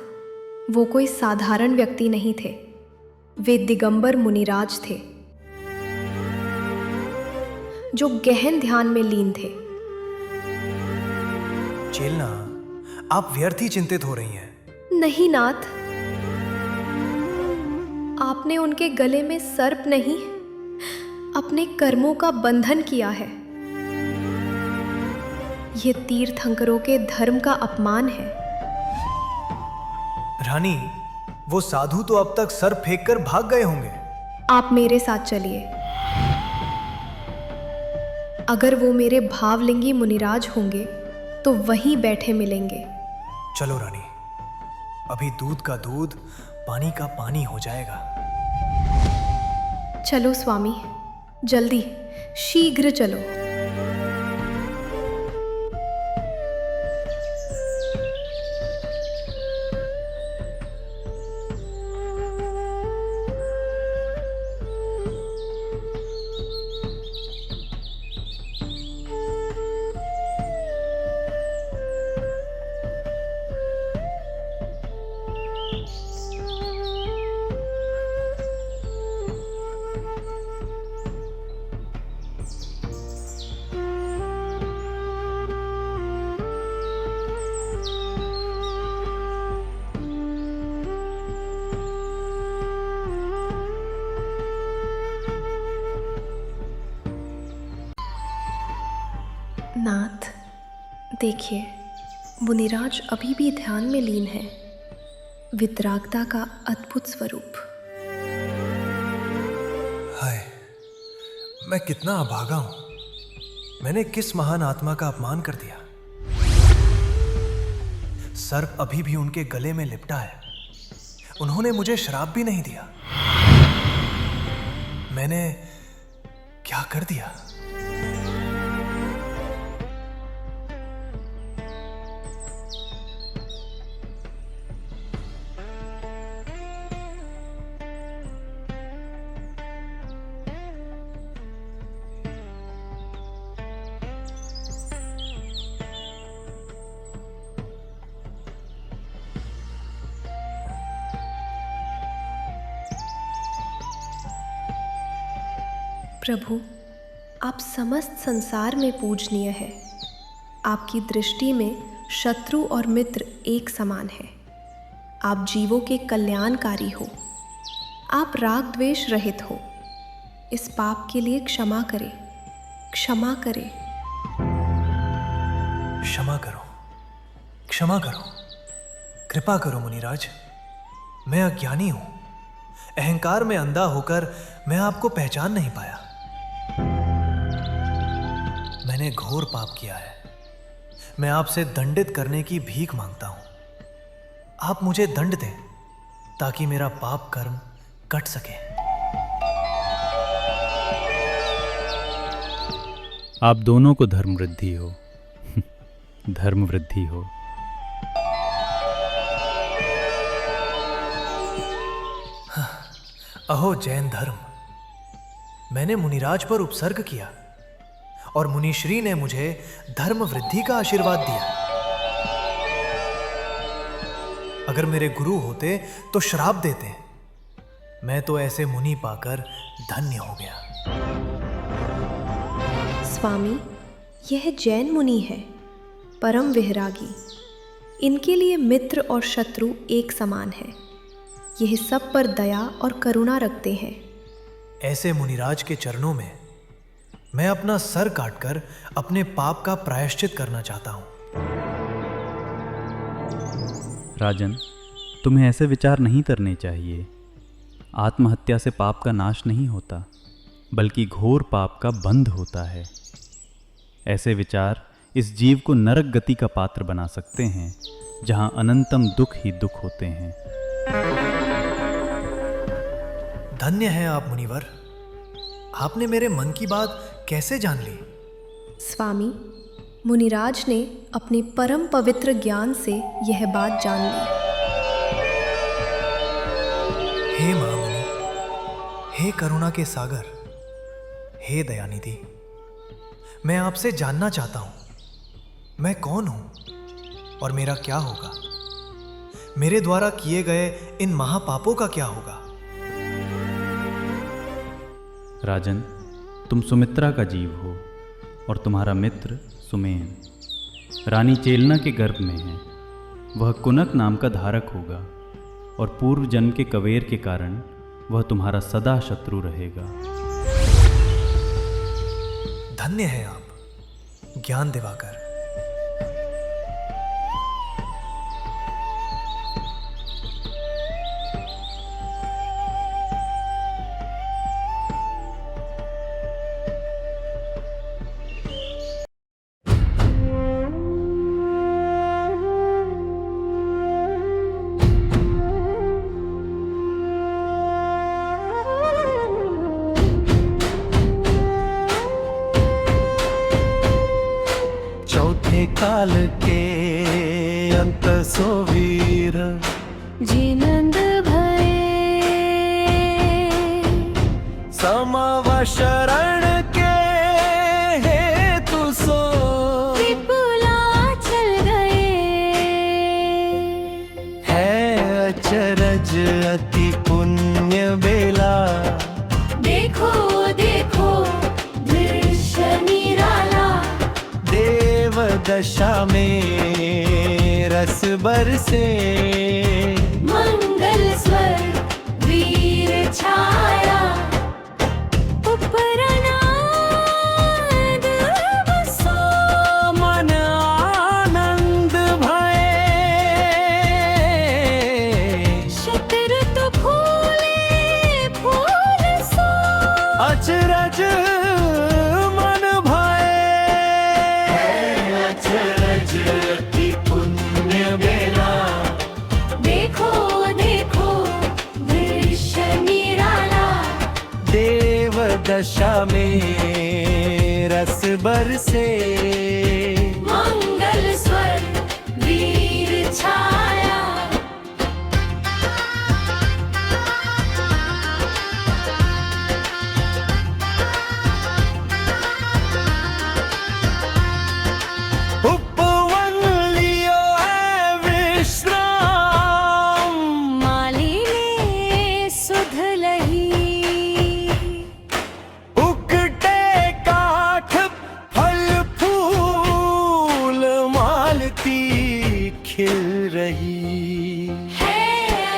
वो कोई साधारण व्यक्ति नहीं थे। वे दिगंबर मुनिराज थे, जो गहन ध्यान में लीन थे। चेलना, आप व्यर्थ ही चिंतित हो रही हैं। नहीं नाथ, आपने उनके गले में सर्प नहीं, अपने कर्मों का बंधन किया है। ये तीर्थंकरों के धर्म का अपमान है। रानी, वो साधु तो अब तक सर्प फेंक कर भाग गए होंगे। आप मेरे साथ चलिए। अगर वो मेरे भावलिंगी मुनिराज होंगे तो वहीं बैठे मिलेंगे। चलो रानी, अभी दूध का दूध, पानी का पानी हो जाएगा। चलो स्वामी, जल्दी, शीघ्र चलो। नाथ, देखिए, मुनिराज अभी भी ध्यान में लीन है। वितरागता का अद्भुत स्वरूप। हाय, मैं कितना अभागा हूं। मैंने किस महान आत्मा का अपमान कर दिया। सर्प अभी भी उनके गले में लिपटा है। उन्होंने मुझे श्राप भी नहीं दिया। मैंने क्या कर दिया? प्रभु, आप समस्त संसार में पूजनीय है। आपकी दृष्टि में शत्रु और मित्र एक समान है। आप जीवों के कल्याणकारी हो। आप राग द्वेष रहित हो। इस पाप के लिए क्षमा करें, क्षमा करें। क्षमा करो, क्षमा करो, कृपा करो मुनिराज। मैं अज्ञानी हूं। अहंकार में अंधा होकर मैं आपको पहचान नहीं पाया। मैंने घोर पाप किया है। मैं आपसे दंडित करने की भीख मांगता हूं। आप मुझे दंड दें ताकि मेरा पाप कर्म कट सके। आप दोनों को धर्म वृद्धि हो। धर्म वृद्धि हो। अहो जैन धर्म, मैंने मुनिराज पर उपसर्ग किया और मुनिश्री ने मुझे धर्म वृद्धि का आशीर्वाद दिया। अगर मेरे गुरु होते तो श्राप देते। मैं तो ऐसे मुनि पाकर धन्य हो गया। स्वामी, यह जैन मुनि है, परम विहरागी। इनके लिए मित्र और शत्रु एक समान है। यह सब पर दया और करुणा रखते हैं। ऐसे मुनिराज के चरणों में मैं अपना सर काटकर अपने पाप का प्रायश्चित करना चाहता हूं। राजन, तुम्हें ऐसे विचार नहीं करने चाहिए। आत्महत्या से पाप का नाश नहीं होता, बल्कि घोर पाप का बंध होता है। ऐसे विचार इस जीव को नरक गति का पात्र बना सकते हैं, जहां अनंतम दुख ही दुख होते हैं। धन्य हैं आप मुनिवर। आपने मेरे मन की बात कैसे जान ली? स्वामी, मुनिराज ने अपने परम पवित्र ज्ञान से यह बात जान ली। हे महामुनि, हे करुणा के सागर, हे दयानिधि, मैं आपसे जानना चाहता हूं, मैं कौन हूं और मेरा क्या होगा? मेरे द्वारा किए गए इन महापापों का क्या होगा? राजन, तुम सुमित्रा का जीव हो और तुम्हारा मित्र सुमेन रानी चेलना के गर्भ में है। वह कुनक नाम का धारक होगा और पूर्व जन्म के कवेर के कारण वह तुम्हारा सदा शत्रु रहेगा। धन्य है आप, ज्ञान दिवाकर। काल के अंत सो वीर जिनंद भये समव शरण के हेतु सो विपुला चल गए। है अचरज अति पुण्य बेला, देखो देखो दृश्य निराला, दशा में रस बरसे मंगल स्वर वीर छाया, उपरनाद बसो मन आनंद भये, शत्रु तो फूले फूल सो अचरज दशा में रस बरसे मंगल स्वर वीर छाया। उपवन लियो है विश्राम, माली ने सुध लही, खिल रही है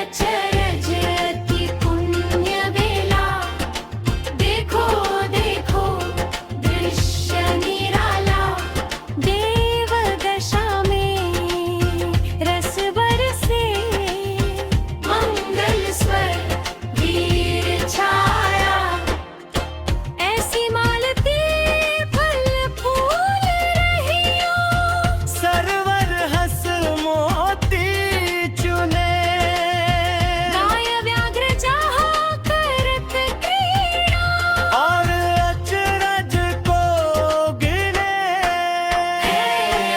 अचरज अति पुण्य बेला, देखो देखो दृश्य निराला, देव दशा में रस बरसे मंगल स्वर वीर छाया, ऐसी मालती फल फूल रहियो, सरवर हस मोती चुने, गाय व्याघ्र चाहा करत क्रीड़ा, और अचरज को गिने,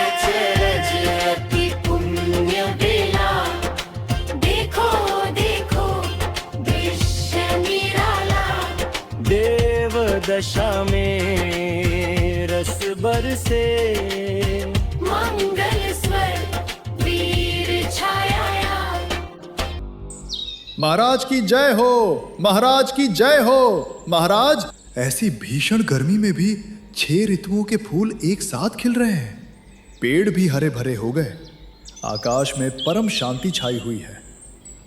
अचरज अति पुण्य बेला, देखो देखो दृश्य निराला, देव दशा में रस बरसे मंगल स्वर वीर छाया। महाराज की जय हो, महाराज की जय हो। महाराज, ऐसी भीषण गर्मी में भी 6 ऋतुओं के फूल एक साथ खिल रहे हैं। पेड़ भी हरे भरे हो गए, आकाश में परम शांति छाई हुई है,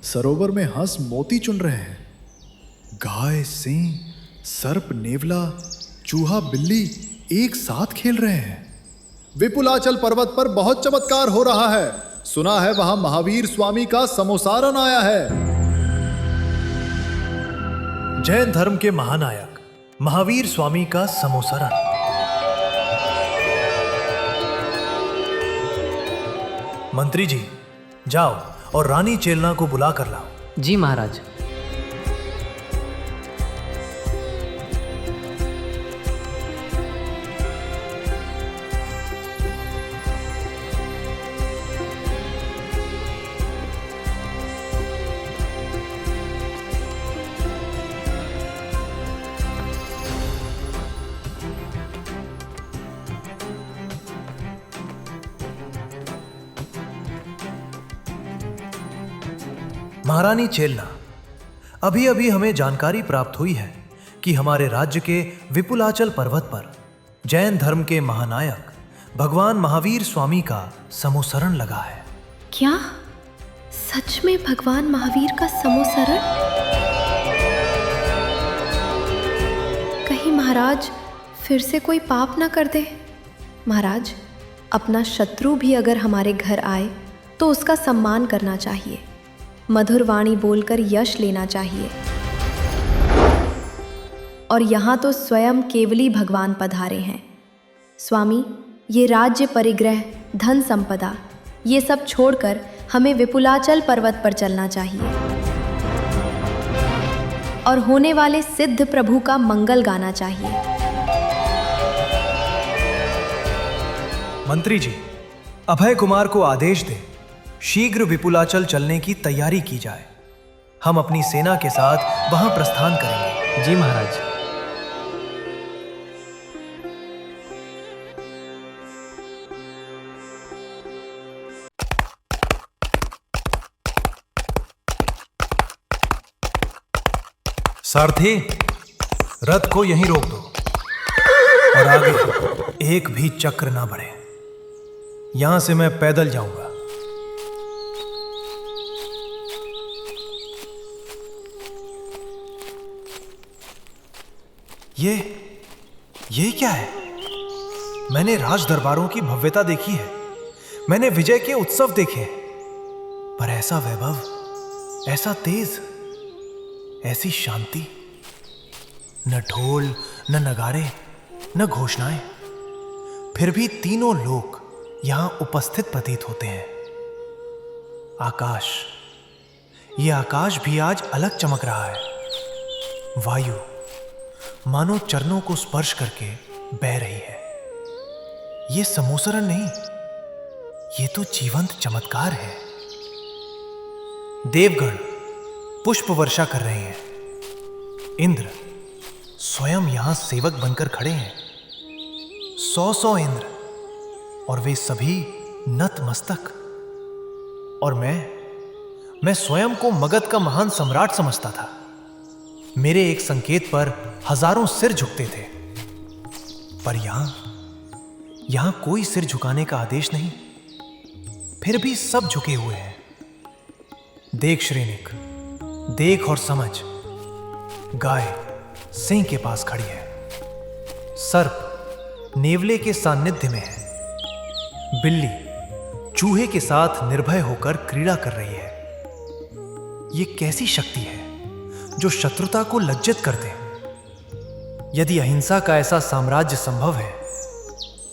सरोवर में हंस मोती चुन रहे हैं, गाय सिंह सर्प नेवला चूहा बिल्ली एक साथ खेल रहे हैं। विपुलाचल पर्वत पर बहुत चमत्कार हो रहा है। सुना है वहां महावीर स्वामी का समोसारण आया है। जैन धर्म के महानायक महावीर स्वामी का समोसरण। मंत्री जी, जाओ और रानी चेलना को बुला कर लाओ। जी महाराज। महारानी चेलना, अभी अभी हमें जानकारी प्राप्त हुई है कि हमारे राज्य के विपुलाचल पर्वत पर जैन धर्म के महानायक भगवान महावीर स्वामी का समोसरण लगा है। क्या सच में भगवान महावीर का समोसरण? कहीं महाराज फिर से कोई पाप ना कर दे। महाराज, अपना शत्रु भी अगर हमारे घर आए तो उसका सम्मान करना चाहिए, मधुर वाणी बोलकर यश लेना चाहिए। और यहाँ तो स्वयं केवली भगवान पधारे हैं। स्वामी, ये राज्य परिग्रह, धन संपदा, ये सब छोड़कर हमें विपुलाचल पर्वत पर चलना चाहिए और होने वाले सिद्ध प्रभु का मंगल गाना चाहिए। मंत्री जी, अभय कुमार को आदेश दें, शीघ्र विपुलाचल चलने की तैयारी की जाए। हम अपनी सेना के साथ वहां प्रस्थान करेंगे। जी महाराज। सारथी, रथ को यहीं रोक दो और आगे एक भी चक्र ना बढ़े। यहां से मैं पैदल जाऊंगा। ये क्या है? मैंने राज दरबारों की भव्यता देखी है, मैंने विजय के उत्सव देखे, पर ऐसा वैभव, ऐसा तेज, ऐसी शांति, न ढोल, न नगाड़े, न घोषणाएं, फिर भी तीनों लोग यहां उपस्थित प्रतीत होते हैं। आकाश, ये आकाश भी आज अलग चमक रहा है। वायु मानो चरणों को स्पर्श करके बह रही है। ये समोसरण नहीं, ये तो जीवंत चमत्कार है। देवगण पुष्प वर्षा कर रहे हैं। इंद्र स्वयं यहां सेवक बनकर खड़े हैं। 100 इंद्र, और वे सभी नतमस्तक। और मैं स्वयं को मगध का महान सम्राट समझता था। मेरे एक संकेत पर हजारों सिर झुकते थे, पर यहां कोई सिर झुकाने का आदेश नहीं, फिर भी सब झुके हुए हैं। देख श्रेनिक, देख और समझ। गाय सिंह के पास खड़ी है, सर्प नेवले के सान्निध्य में है, बिल्ली चूहे के साथ निर्भय होकर क्रीड़ा कर रही है। ये कैसी शक्ति है जो शत्रुता को लज्जित कर दे? यदि अहिंसा का ऐसा साम्राज्य संभव है,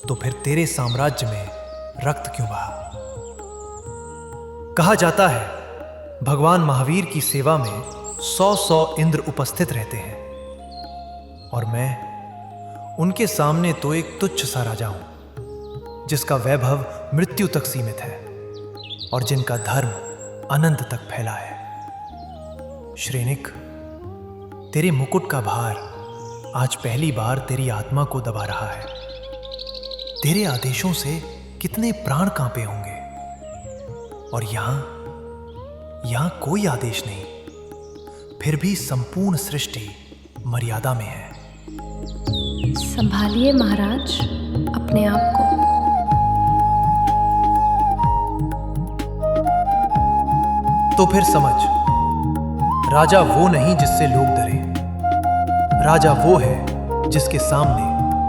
तो फिर तेरे साम्राज्य में रक्त क्यों बहा? कहा जाता है भगवान महावीर की सेवा में 100 इंद्र उपस्थित रहते हैं, और मैं उनके सामने तो एक तुच्छ सा राजा हूं, जिसका वैभव मृत्यु तक सीमित है और जिनका धर्म अनंत तक फैला है। श्रेनिक, तेरे मुकुट का भार आज पहली बार तेरी आत्मा को दबा रहा है। तेरे आदेशों से कितने प्राण कांपे होंगे, और यहां कोई आदेश नहीं, फिर भी संपूर्ण सृष्टि मर्यादा में है। संभालिए महाराज अपने आप को। तो फिर समझ, राजा वो नहीं जिससे लोग डरें, राजा वो है जिसके सामने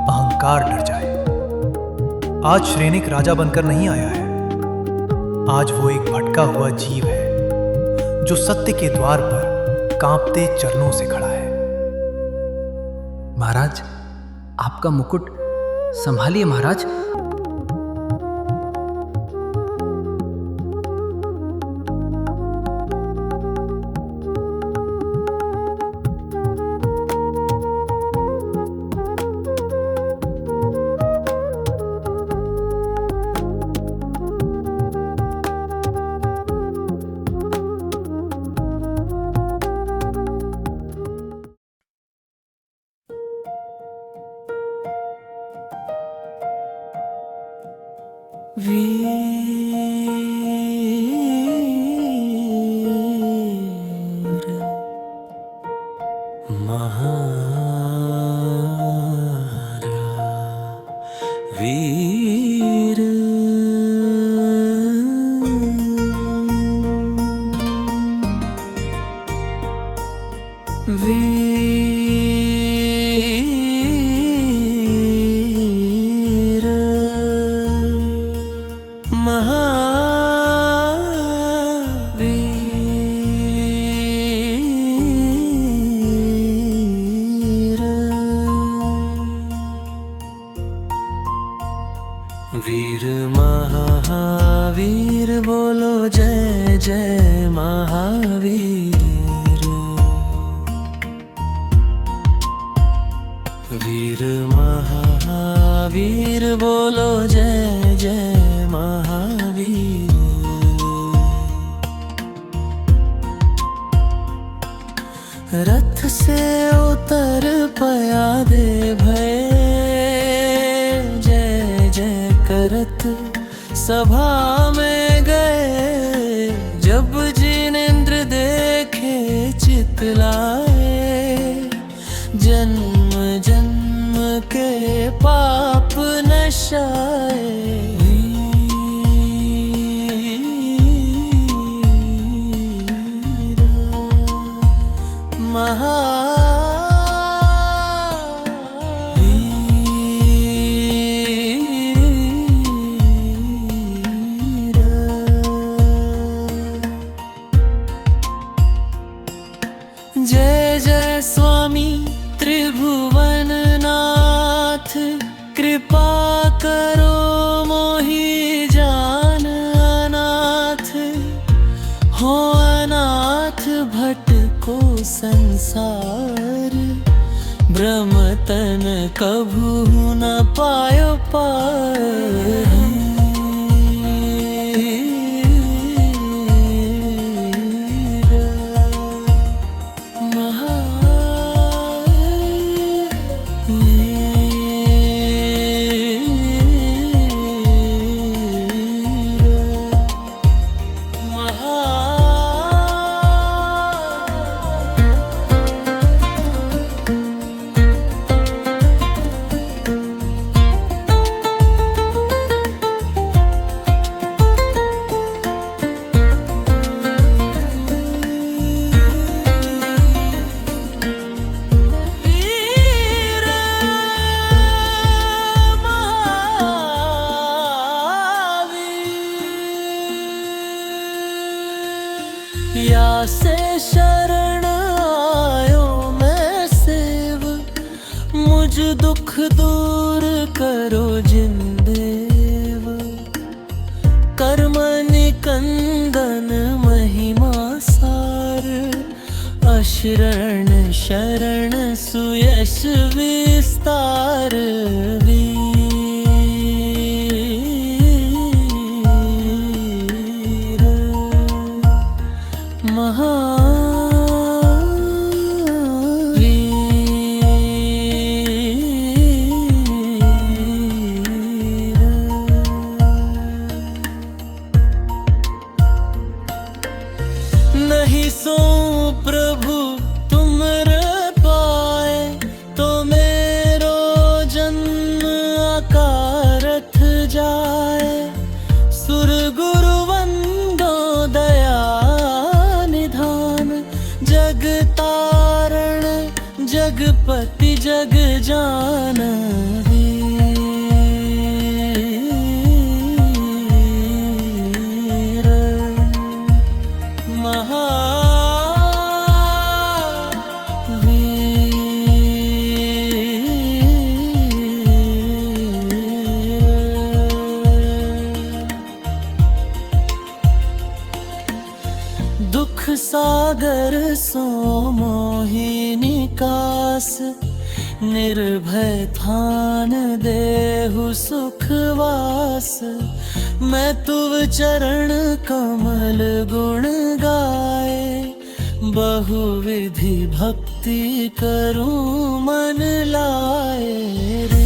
अहंकार डर जाए। आज श्रेनिक राजा बनकर नहीं आया है, आज वो एक भटका हुआ जीव है जो सत्य के द्वार पर कांपते चरणों से खड़ा है। महाराज, आपका मुकुट संभालिए महाराज। वीर महारा वीर वीर महावीर वीर महावीर बोलो जय जय महावीर। वीर महावीर बोलो जय जय महावीर। रथ से उतर पया दे भय जय जय करत सभा में गए। जब जिनेंद्र देखे चितलाए, जन्म जन्म के पाप नशाए। जय जय स्वामी त्रिभुवन नाथ, कृपा करो मोहि जान अनाथ। हो अनाथ भटको संसार, भ्रमतन कभू न पायो पार। या से शरण आयो मैं सेव, मुझ दुख दूर करो जिन देव। कर्म निकंदन महिमा सार, अशरण शरण सुयश विस्तार। नहीं सो प्रभु तुम पाए, तो मेरो जन्म अकारथ जाए। सुर गुरु वंदो दया निधान, जग तारण जगपति जग जान। महावीर निकास निर्भय थान देहु सुखवास मैं तुव चरण कमल गुण गाए बहुविधि भक्ति करूं मन लाए रे।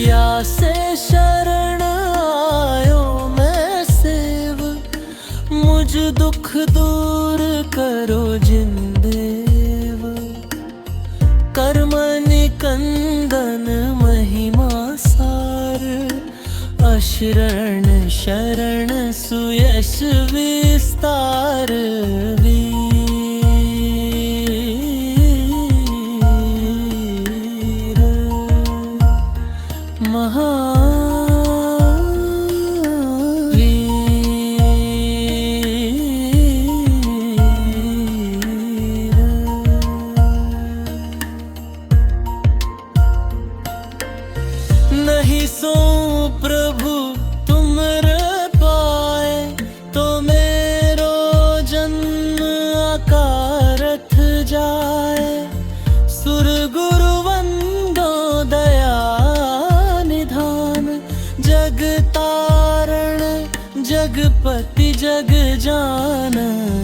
या से शरण आयो मैं सेव मुझ दुख दूर करो जिन देव कर्म निकंदन महिमा सार अशरण शरण सुयश विस्तार नहीं सो प्रभु तुमरे पाए तो मेरो जन्म अकारथ जाए सुर गुरु वंदो दया निधान जग तारण जगपति जग जानवी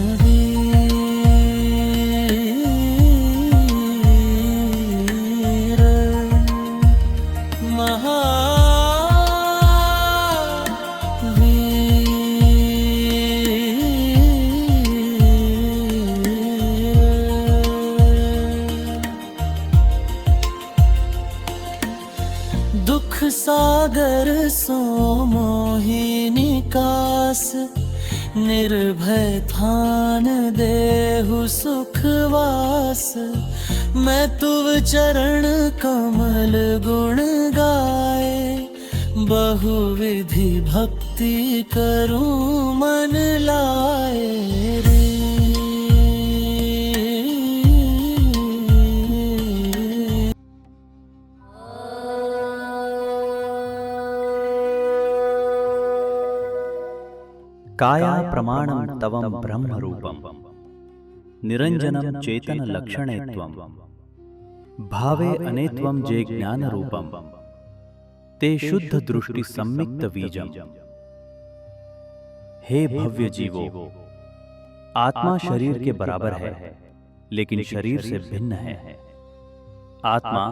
दुख सागर सो मोहि निकास निर्भय थान देहु सुखवास मैं तुव चरण कमल गुण गाए बहुविधि भक्ति करूं मन लाए रे। काया प्रमाणं तवं ब्रह्मरूपं निरंजनं चेतन लक्षणे त्वं भावे अनेत्वं जे ज्ञान रूपं ते शुद्ध दृष्टि सम्मिक्त बीजम। हे भव्य जीवो, आत्मा शरीर के बराबर है लेकिन शरीर से भिन्न है। आत्मा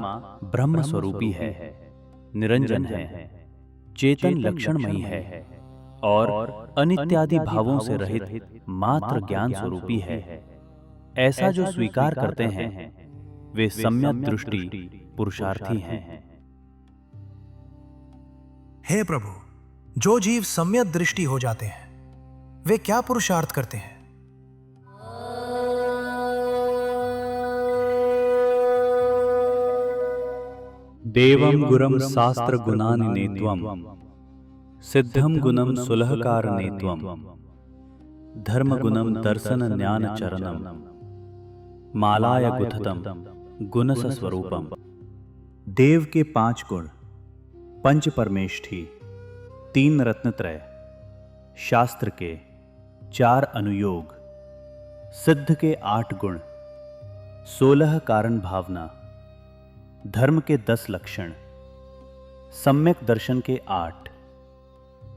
ब्रह्म स्वरूपी है, निरंजन है, चेतन लक्षणमयी है और अनित्यादि भावों से रहित मात्र ज्ञान स्वरूपी है। ऐसा जो स्वीकार करते हैं वे सम्यक दृष्टि पुरुषार्थी हैं। हे प्रभु, जो जीव सम्यक दृष्टि हो जाते हैं वे क्या पुरुषार्थ करते हैं? देवं गुरम शास्त्र गुणानि नेत्वं सिद्धम गुणम सुलहकारनेत्वं धर्म गुणम दर्शन ज्ञान चरणम मालाय गुथतम गुणस स्वरूपम। देव के 5 गुण, पंच परमेष्ठी, 3 रत्नत्रय, शास्त्र के 4 अनुयोग, सिद्ध के 8 गुण, 16 कारण भावना, धर्म के 10 लक्षण, सम्यक दर्शन के 8,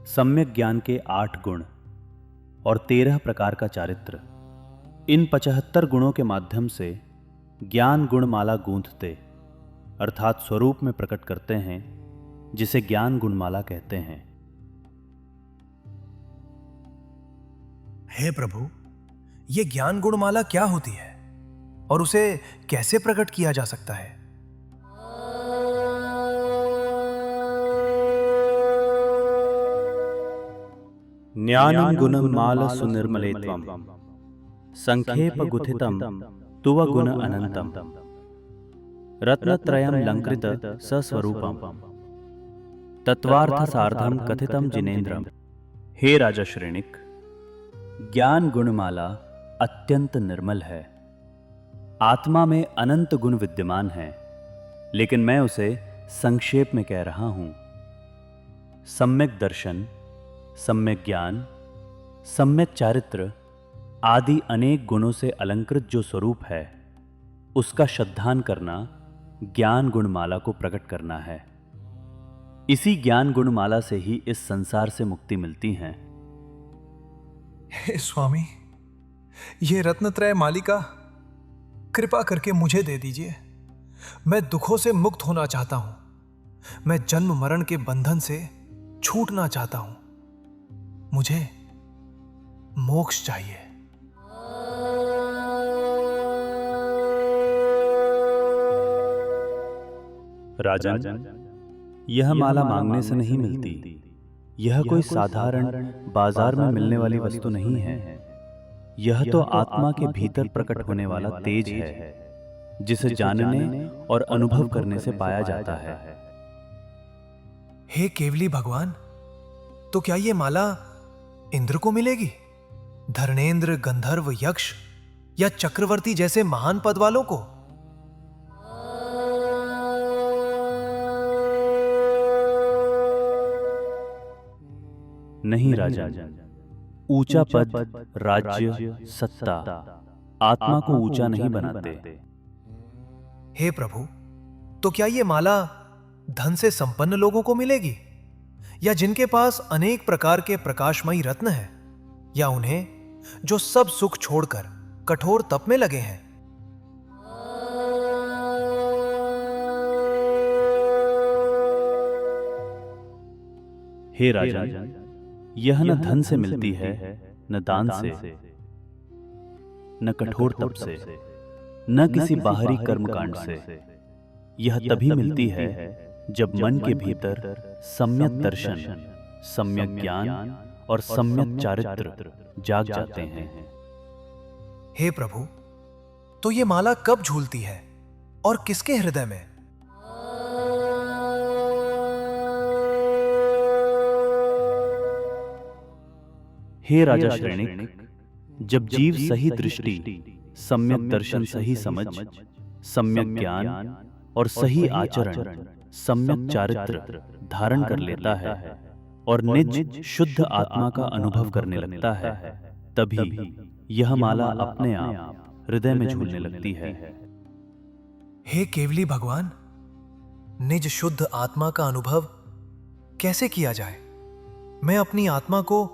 सम्यक ज्ञान के 8 गुण और 13 प्रकार का चारित्र, इन 75 गुणों के माध्यम से ज्ञान गुणमाला गूंथते अर्थात स्वरूप में प्रकट करते हैं, जिसे ज्ञान गुणमाला कहते हैं। हे प्रभु, ये ज्ञान गुणमाला क्या होती है और उसे कैसे प्रकट किया जा सकता है? ज्ञानं गुणं माल सुनिर्मलेत्वं संक्षेप गुथितं तुव गुण अनंतम रत्नत्रयं लंकृत सस्वरूपम तत्वार्थ सार्धम कथितम जिनेन्द्रम। हे राजा श्रेणिक, ज्ञान गुणमाला अत्यंत निर्मल है। आत्मा में अनंत गुण विद्यमान हैं, लेकिन मैं उसे संक्षेप में कह रहा हूं। सम्यक दर्शन, सम्यक ज्ञान, सम्यक चारित्र आदि अनेक गुणों से अलंकृत जो स्वरूप है, उसका श्रद्धान करना ज्ञान गुणमाला को प्रकट करना है। इसी ज्ञान गुणमाला से ही इस संसार से मुक्ति मिलती है। हे स्वामी, ये रत्नत्रय मालिका कृपा करके मुझे दे दीजिए। मैं दुखों से मुक्त होना चाहता हूं। मैं जन्म मरण के बंधन से छूटना चाहता हूं। मुझे मोक्ष चाहिए। राजन, यह माला मांगने से नहीं मिलती। यह कोई साधारण बाजार में मिलने वाली वस्तु नहीं है। यह तो आत्मा के भीतर प्रकट होने वाला तेज है, जिसे जानने और अनुभव करने से पाया जाता है। हे केवली भगवान, तो क्या ये माला इंद्र को मिलेगी? धर्णेंद्र, गंधर्व, यक्ष या चक्रवर्ती जैसे महान पद वालों को? नहीं राजा, ऊंचा पद, राज्य, सत्ता आत्मा को ऊंचा नहीं बनाते। हे प्रभु, तो क्या ये माला धन से संपन्न लोगों को मिलेगी, या जिनके पास अनेक प्रकार के प्रकाशमयी रत्न हैं, या उन्हें जो सब सुख छोड़कर कठोर तप में लगे हैं? हे राजा, यह न धन से मिलती है, न दान से, न कठोर तप से, न किसी बाहरी कर्मकांड से। यह तभी मिलती है जब मन के भीतर सम्यक दर्शन, सम्यक ज्ञान और सम्यक चारित्र जाग जाते हैं। हे प्रभु, तो ये माला कब झूलती है और किसके हृदय में? हे राजा श्रेणिक, जब जीव सही दृष्टि, सम्यक दर्शन, सही समझ, सम्यक ज्ञान और सही आचरण, सम्यक चारित्र धारण कर लेता है और निज शुद्ध आत्मा का अनुभव करने लगता है, तभी यह माला अपने आप हृदय में झूलने लगती है। हे केवली भगवान, निज शुद्ध आत्मा का अनुभव कैसे किया जाए? मैं अपनी आत्मा को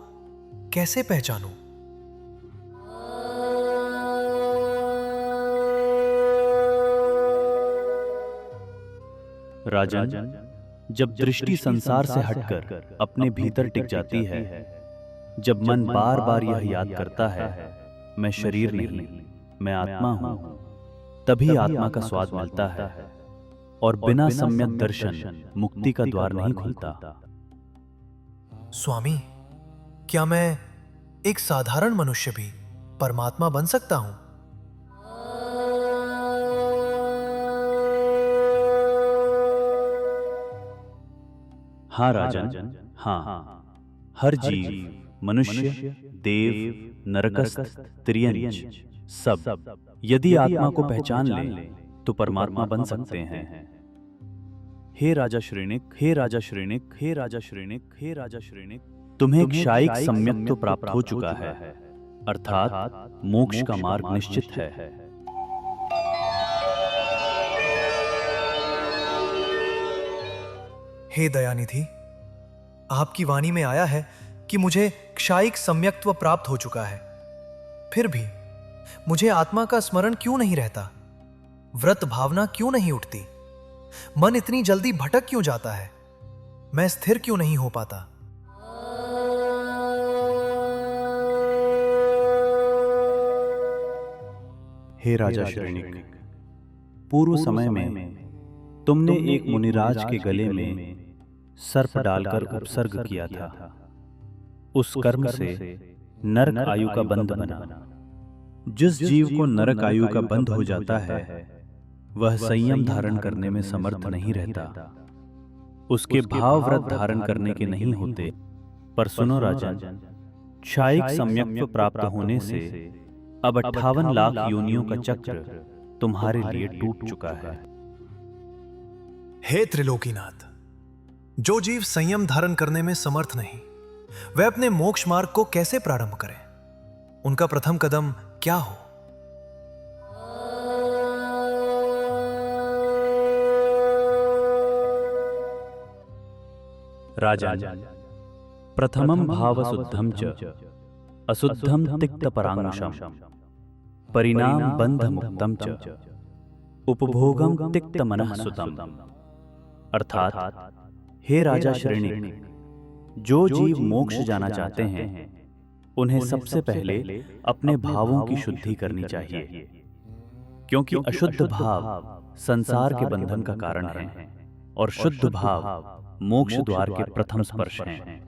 कैसे पहचानूं? राजन, जब दृष्टि संसार से हटकर अपने भीतर टिक जाती है, जब मन बार बार यह याद करता है मैं शरीर नहीं, मैं आत्मा हूं, तभी आत्मा का स्वाद मिलता है और बिना सम्यक दर्शन मुक्ति का द्वार नहीं खुलता। स्वामी, क्या मैं एक साधारण मनुष्य भी परमात्मा बन सकता हूं? हाँ राजन, हाँ। हर जीव, मनुष्य, देव, नरकस्थ, तिर्यंच, सब यदि आत्मा को पहचान ले तो परमात्मा बन सकते हैं। हे राजा श्रेणिक, हे राजा श्रेणिक, हे राजा श्रेणिक, हे राजा श्रेणिक, तुम्हें क्षायिक सम्यक तो प्राप्त हो चुका है, अर्थात मोक्ष का मार्ग निश्चित है। हे दयानिधि, आपकी वाणी में आया है कि मुझे क्षायिक सम्यक्त्व प्राप्त हो चुका है, फिर भी मुझे आत्मा का स्मरण क्यों नहीं रहता? व्रत भावना क्यों नहीं उठती? मन इतनी जल्दी भटक क्यों जाता है? मैं स्थिर क्यों नहीं हो पाता? हे राजा श्रेणिक, पूर्व समय में तुमने एक मुनिराज के गले में सर्प डालकर उपसर्ग किया था। उस कर्म से नरक आयु का बंध बना। जिस जीव को नरक आयु का बंध हो जाता है, वह संयम धारण करने में समर्थ नहीं रहता। उसके भाव व्रत धारण करने के नहीं होते। पर सुनो राजन, क्षायिक सम्यक्त्व प्राप्त होने से अब 58 लाख योनियों का चक्र तुम्हारे लिए टूट चुका है। हे त्रिलोकीनाथ, जो जीव संयम धारण करने में समर्थ नहीं, वे अपने मोक्ष मार्ग को कैसे प्रारंभ करें? उनका प्रथम कदम क्या हो? राजन, प्रथमं भावशुद्धं च अशुद्धं तिक्तपरांशम परिणाम बंध मुक्तम च उपभोगम तिक्तमनः सुतम। अर्थात हे राजा श्रेणिक, जो जीव मोक्ष जाना चाहते हैं उन्हें सबसे पहले अपने भावों की शुद्धि करनी चाहिए, क्योंकि अशुद्ध भाव संसार के बंधन का कारण है और शुद्ध भाव मोक्ष द्वार के प्रथम स्पर्श हैं।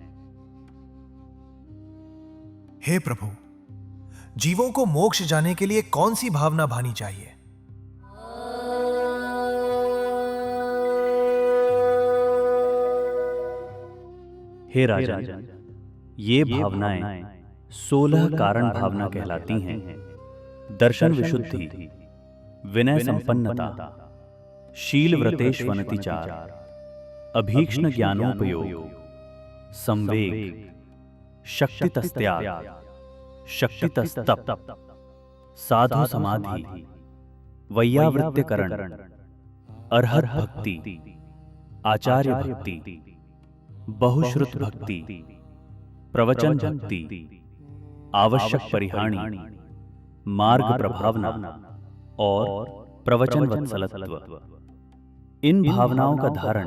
हे प्रभु, जीवों को मोक्ष जाने के लिए कौन सी भावना भानी चाहिए? हे राजन, ये भावनाएं 16 कारण भावना कहलाती हैं। दर्शन विशुद्धि, विनय संपन्नता, शील व्रतेष्वनतिचार, अभीक्ष्ण ज्ञानोपयोग, संवेग, शक्तितस्त्याग, शक्तितस्तप, साधु समाधि, वैयावृत्तिकरण, अर्हत भक्ति, आचार्य भक्ति, बहुश्रुत भक्ति, प्रवचन भक्ति, आवश्यक परिहाणी, मार्ग प्रभावना और प्रवचन वत्सलत्व। इन भावनाओं का धारण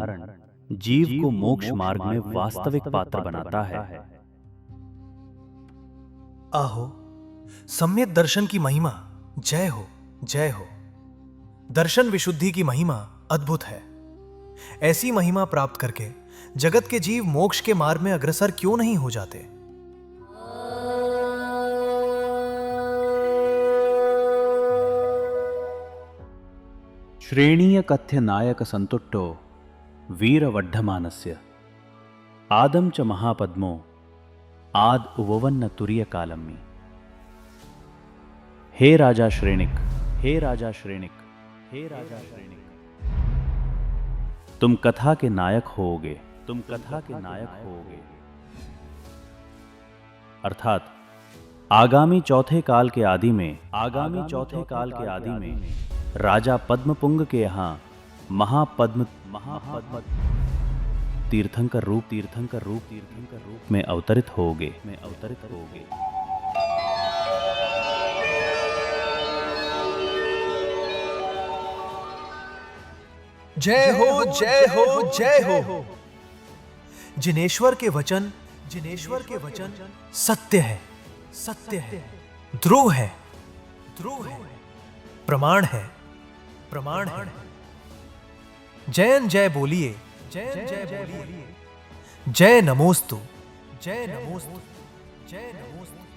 जीव को मोक्ष मार्ग में वास्तविक पात्र बनाता है। आहो, सम्यक दर्शन की महिमा जय हो, जय हो। दर्शन विशुद्धि की महिमा अद्भुत है। ऐसी महिमा प्राप्त करके जगत के जीव मोक्ष के मार्ग में अग्रसर क्यों नहीं हो जाते? श्रेणीय कथ्य नायक संतुष्टो वीर वड्ढमानस्य आदम च महापद्मो आद उववन्न तुरीय कालम्मी। हे राजा श्रेणिक, हे राजा श्रेणिक, हे राजा श्रेणिक, तुम कथा के नायक होगे, तुम कथा के नायक होगे। अर्थात आगामी चौथे काल के आदि में, आगामी चौथे काल के आदि में राजा पद्मपुंग के यहाँ महापद्म तीर्थंकर रूप में अवतरित होगे, में अवतरित होगे। जय हो, जय हो, जय हो। जिनेश्वर के वचन, जिनेश्वर के वचन सत्य है, सत्य है, ध्रुव है, ध्रुव है, प्रमाण है, प्रमाण है। जय जय बोलिए, जय जय बोलिए, जय नमोस्तु, जय नमोस्तु, जय नमोस्तु।